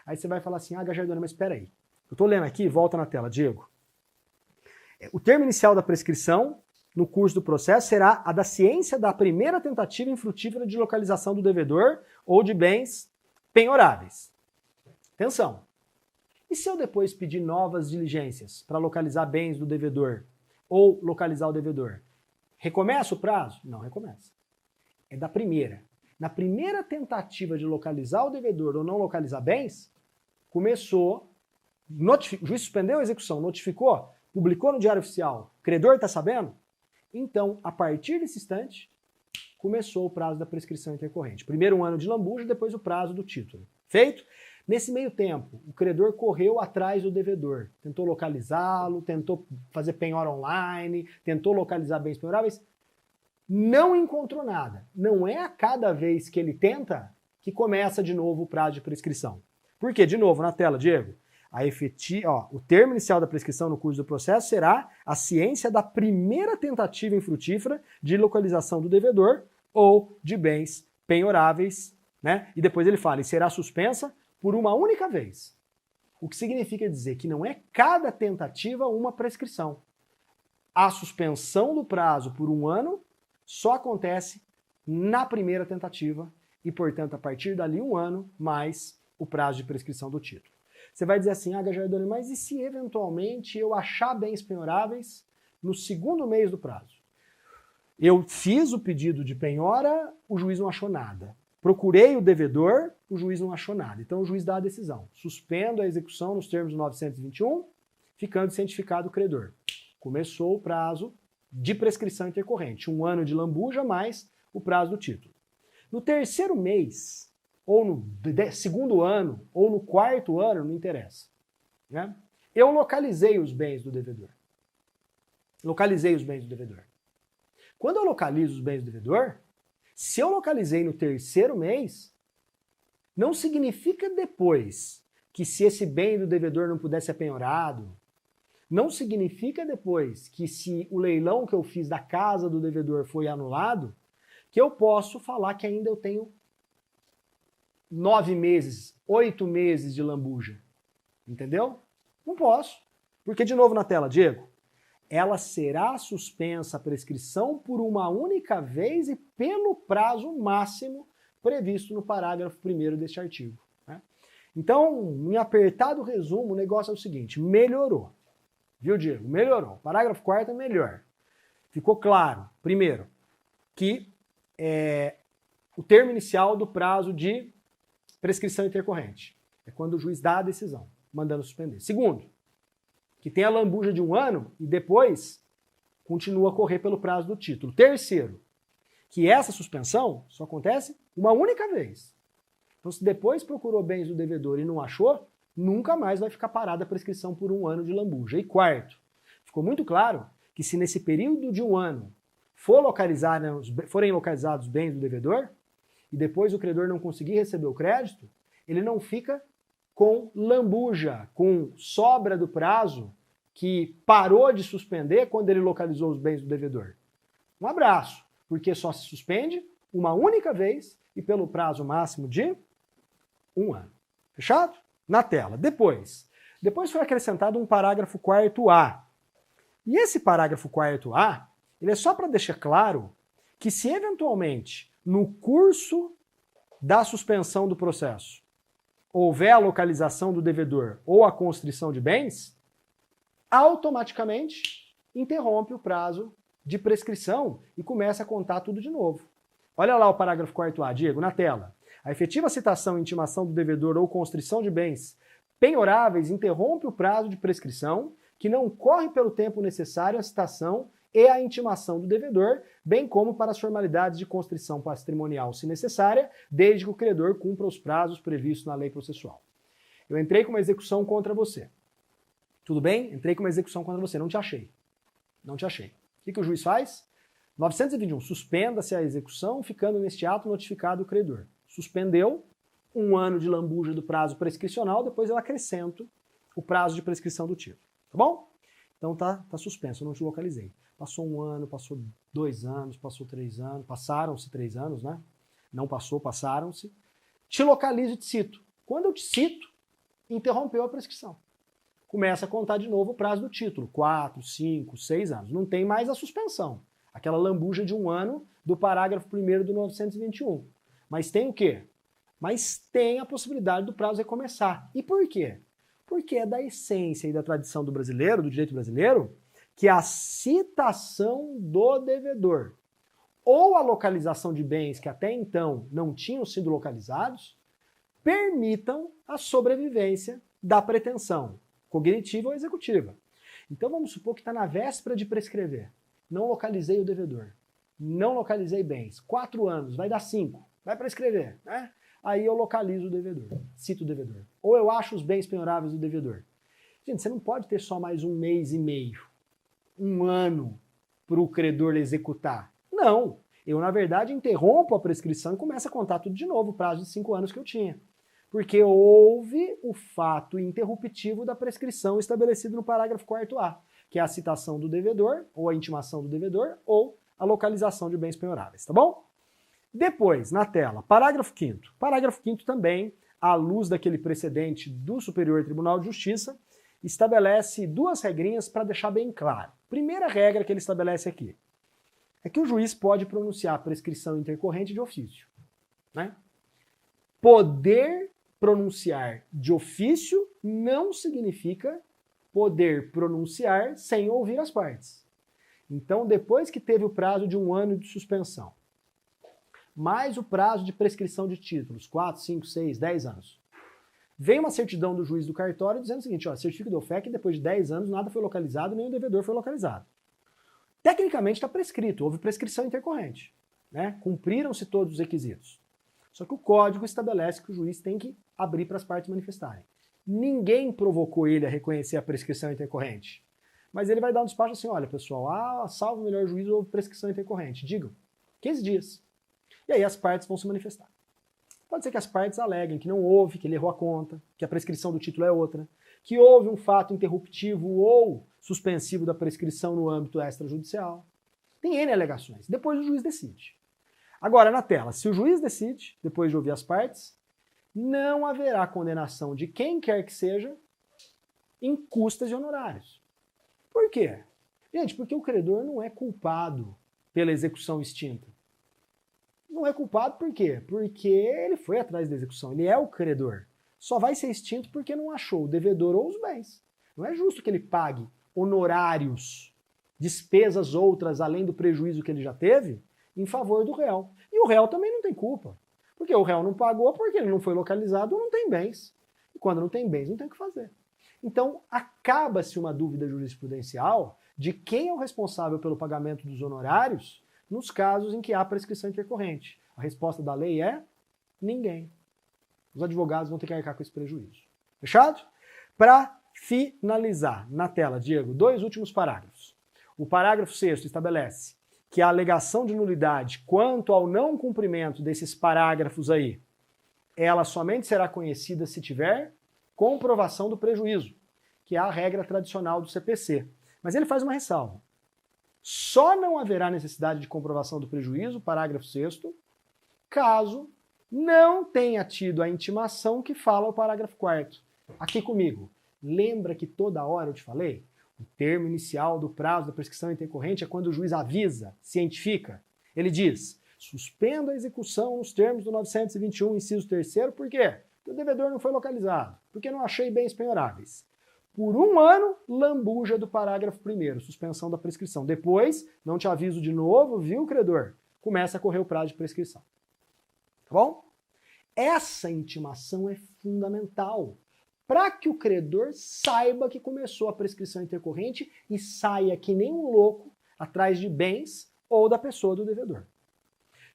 Aí você vai falar assim, ah, Gajardoni, mas espera aí. Eu estou lendo aqui, volta na tela, Diego. O termo inicial da prescrição no curso do processo será a da ciência da primeira tentativa infrutífera de localização do devedor ou de bens penhoráveis. Atenção! E se eu depois pedir novas diligências para localizar bens do devedor ou localizar o devedor? Recomeça o prazo? Não recomeça. É da primeira. Na primeira tentativa de localizar o devedor ou não localizar bens, começou, o juiz suspendeu a execução, notificou, publicou no Diário Oficial, o credor está sabendo? Então, a partir desse instante, começou o prazo da prescrição intercorrente. Primeiro um ano de lambuja, depois o prazo do título. Feito? Nesse meio tempo, o credor correu atrás do devedor, tentou localizá-lo, tentou fazer penhora online, tentou localizar bens penhoráveis, não encontrou nada. Não é a cada vez que ele tenta que começa de novo o prazo de prescrição. Por quê? De novo, na tela, Diego. O termo inicial da prescrição no curso do processo será a ciência da primeira tentativa infrutífera de localização do devedor ou de bens penhoráveis, né? E depois ele fala, e será suspensa por uma única vez. O que significa dizer que não é cada tentativa uma prescrição. A suspensão do prazo por um ano só acontece na primeira tentativa e, portanto, a partir dali um ano mais o prazo de prescrição do título. Você vai dizer assim, ah, Gajardoni, mas e se eventualmente eu achar bens penhoráveis no segundo mês do prazo? Eu fiz o pedido de penhora, o juiz não achou nada. Procurei o devedor, o juiz não achou nada. Então o juiz dá a decisão. Suspendo a execução nos termos do 921, ficando cientificado o credor. Começou o prazo de prescrição intercorrente. Um ano de lambuja mais o prazo do título. No terceiro mês, ou no segundo ano, ou no quarto ano, não interessa. Né? Eu localizei os bens do devedor. Quando eu localizo os bens do devedor, se eu localizei no terceiro mês, não significa depois que se esse bem do devedor não puder ser penhorado, não significa depois que se o leilão que eu fiz da casa do devedor foi anulado, que eu posso falar que ainda eu tenho 9 meses, 8 meses de lambuja. Entendeu? Não posso. Porque, de novo na tela, Diego, ela será suspensa a prescrição por uma única vez e pelo prazo máximo previsto no parágrafo 1º deste artigo. Né? Então, em apertado resumo, o negócio é o seguinte, melhorou. Viu, Diego? Melhorou. Parágrafo 4º é melhor. Ficou claro, primeiro, que o termo inicial do prazo de prescrição intercorrente é quando o juiz dá a decisão, mandando suspender. Segundo, que tem a lambuja de um ano e depois continua a correr pelo prazo do título. Terceiro, que essa suspensão só acontece uma única vez. Então, se depois procurou bens do devedor e não achou, nunca mais vai ficar parada a prescrição por um ano de lambuja. E quarto, ficou muito claro que se nesse período de um ano forem localizados bens do devedor e depois o credor não conseguir receber o crédito, ele não fica com lambuja, com sobra do prazo que parou de suspender quando ele localizou os bens do devedor. Um abraço, porque só se suspende uma única vez e pelo prazo máximo de 1 ano. Fechado? Na tela. Depois foi acrescentado um parágrafo 4º A. E esse parágrafo 4º A, Ele é só para deixar claro que se eventualmente no curso da suspensão do processo houver a localização do devedor ou a constrição de bens, automaticamente interrompe o prazo de prescrição e começa a contar tudo de novo. Olha lá o parágrafo 4º, Diego, na tela. A efetiva citação e intimação do devedor ou constrição de bens penhoráveis interrompe o prazo de prescrição, que não corre pelo tempo necessário à citação e à intimação do devedor, bem como para as formalidades de constrição patrimonial, se necessária, desde que o credor cumpra os prazos previstos na lei processual. Eu entrei com uma execução contra você. Tudo bem? Entrei com uma execução contra você. Não te achei. Não te achei. O que o juiz faz? 921. Suspenda-se a execução, ficando neste ato notificado o credor. Suspendeu, 1 ano de lambuja do prazo prescricional, depois eu acrescento o prazo de prescrição do título. Tá bom? Então tá suspenso, eu não te localizei. Passou 1 ano, passou 2 anos, passou 3 anos, passaram-se 3 anos, né? Não passou, passaram-se. Te localizo e te cito. Quando eu te cito, interrompeu a prescrição. Começa a contar de novo o prazo do título. 4, 5, 6 anos. Não tem mais a suspensão. Aquela lambuja de 1 ano do parágrafo 1º do 921. Mas tem o quê? Mas tem a possibilidade do prazo recomeçar. E por quê? Porque é da essência e da tradição do brasileiro, do direito brasileiro, que a citação do devedor ou a localização de bens que até então não tinham sido localizados permitam a sobrevivência da pretensão cognitiva ou executiva. Então vamos supor que está na véspera de prescrever. Não localizei o devedor. Não localizei bens. 4 anos, vai dar 5. Vai prescrever, né? Aí eu localizo o devedor, cito o devedor. Ou eu acho os bens penhoráveis do devedor. Gente, você não pode ter só mais 1 mês e meio, 1 ano para o credor executar. Não. Eu, na verdade, interrompo a prescrição e começo a contar tudo de novo, o prazo de 5 anos que eu tinha. Porque houve o fato interruptivo da prescrição estabelecido no parágrafo 4º, que é a citação do devedor, ou a intimação do devedor, ou a localização de bens penhoráveis, tá bom? Depois, na tela, parágrafo 5º. Parágrafo 5º também, à luz daquele precedente do Superior Tribunal de Justiça, estabelece 2 regrinhas para deixar bem claro. Primeira regra que ele estabelece aqui é que o juiz pode pronunciar prescrição intercorrente de ofício, né? Poder pronunciar de ofício não significa poder pronunciar sem ouvir as partes. Então, depois que teve o prazo de 1 ano de suspensão, mais o prazo de prescrição de títulos, 4, 5, 6, 10 anos. Vem uma certidão do juiz do cartório dizendo o seguinte, ó, certifica do OFEC que depois de 10 anos nada foi localizado, nem o devedor foi localizado. Tecnicamente está prescrito, houve prescrição intercorrente, né? Cumpriram-se todos os requisitos. Só que o código estabelece que o juiz tem que abrir para as partes manifestarem. Ninguém provocou ele a reconhecer a prescrição intercorrente. Mas ele vai dar um despacho assim, olha pessoal, salvo o melhor juízo, houve prescrição intercorrente. Digam, 15 dias. E aí as partes vão se manifestar. Pode ser que as partes aleguem que não houve, que ele errou a conta, que a prescrição do título é outra, que houve um fato interruptivo ou suspensivo da prescrição no âmbito extrajudicial. Tem N alegações. Depois o juiz decide. Agora, na tela, se o juiz decide, depois de ouvir as partes, não haverá condenação de quem quer que seja em custas e honorários. Por quê? Gente, porque o credor não é culpado pela execução extinta. Não é culpado por quê? Porque ele foi atrás da execução, ele é o credor. Só vai ser extinto porque não achou o devedor ou os bens. Não é justo que ele pague honorários, despesas outras além do prejuízo que ele já teve, em favor do réu. E o réu também não tem culpa. Porque o réu não pagou porque ele não foi localizado ou não tem bens. E quando não tem bens, não tem o que fazer. Então, acaba-se uma dúvida jurisprudencial de quem é o responsável pelo pagamento dos honorários nos casos em que há prescrição intercorrente. A resposta da lei é ninguém. Os advogados vão ter que arcar com esse prejuízo. Fechado? Para finalizar, na tela, Diego, 2 últimos parágrafos. O parágrafo 6º estabelece que a alegação de nulidade quanto ao não cumprimento desses parágrafos aí, ela somente será conhecida se tiver comprovação do prejuízo, que é a regra tradicional do CPC. Mas ele faz uma ressalva. Só não haverá necessidade de comprovação do prejuízo, parágrafo 6º, caso não tenha tido a intimação que fala o parágrafo 4º. Aqui comigo. Lembra que toda hora eu te falei? O termo inicial do prazo da prescrição intercorrente é quando o juiz avisa, cientifica. Ele diz, suspendo a execução nos termos do 921, inciso 3º, por quê? Porque o devedor não foi localizado, porque não achei bens penhoráveis. Por 1 ano, lambuja do parágrafo 1º, suspensão da prescrição. Depois, não te aviso de novo, viu, credor? Começa a correr o prazo de prescrição. Tá bom? Essa intimação é fundamental para que o credor saiba que começou a prescrição intercorrente e saia que nem um louco atrás de bens ou da pessoa do devedor.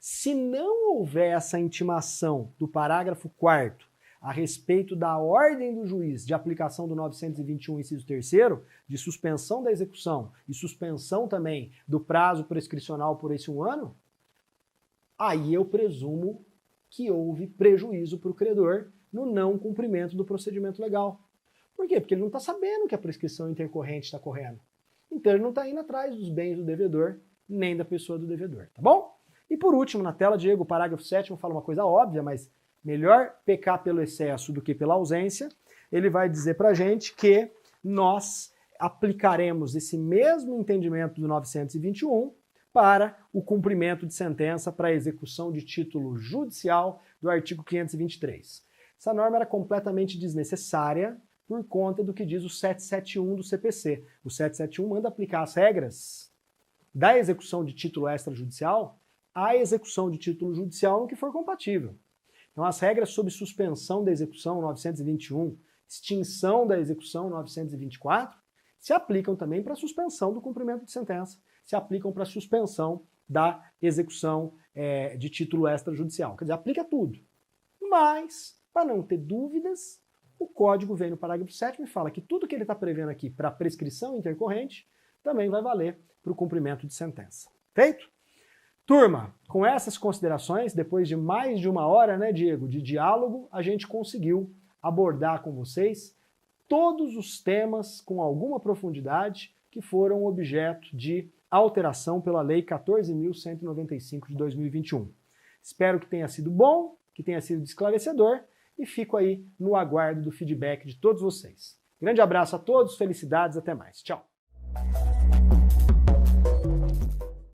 Se não houver essa intimação do parágrafo 4º a respeito da ordem do juiz de aplicação do 921, inciso 3º, de suspensão da execução e suspensão também do prazo prescricional por esse 1 ano, aí eu presumo que houve prejuízo para o credor no não cumprimento do procedimento legal. Por quê? Porque ele não está sabendo que a prescrição intercorrente está correndo. Então ele não está indo atrás dos bens do devedor, nem da pessoa do devedor, tá bom? E por último, na tela, Diego, o parágrafo 7º fala uma coisa óbvia, mas melhor pecar pelo excesso do que pela ausência. Ele vai dizer pra gente que nós aplicaremos esse mesmo entendimento do 921 para o cumprimento de sentença para execução de título judicial do artigo 523. Essa norma era completamente desnecessária por conta do que diz o 771 do CPC. O 771 manda aplicar as regras da execução de título extrajudicial à execução de título judicial no que for compatível. Então as regras sobre suspensão da execução 921, extinção da execução 924, se aplicam também para suspensão do cumprimento de sentença, se aplicam para suspensão da execução de título extrajudicial. Quer dizer, aplica tudo. Mas, para não ter dúvidas, o código vem no parágrafo 7º e fala que tudo que ele está prevendo aqui para prescrição intercorrente também vai valer para o cumprimento de sentença. Feito? Turma, com essas considerações, depois de mais de 1 hora, né, Diego, de diálogo, a gente conseguiu abordar com vocês todos os temas com alguma profundidade que foram objeto de alteração pela Lei 14.195 de 2021. Espero que tenha sido bom, que tenha sido esclarecedor e fico aí no aguardo do feedback de todos vocês. Grande abraço a todos, felicidades, até mais. Tchau!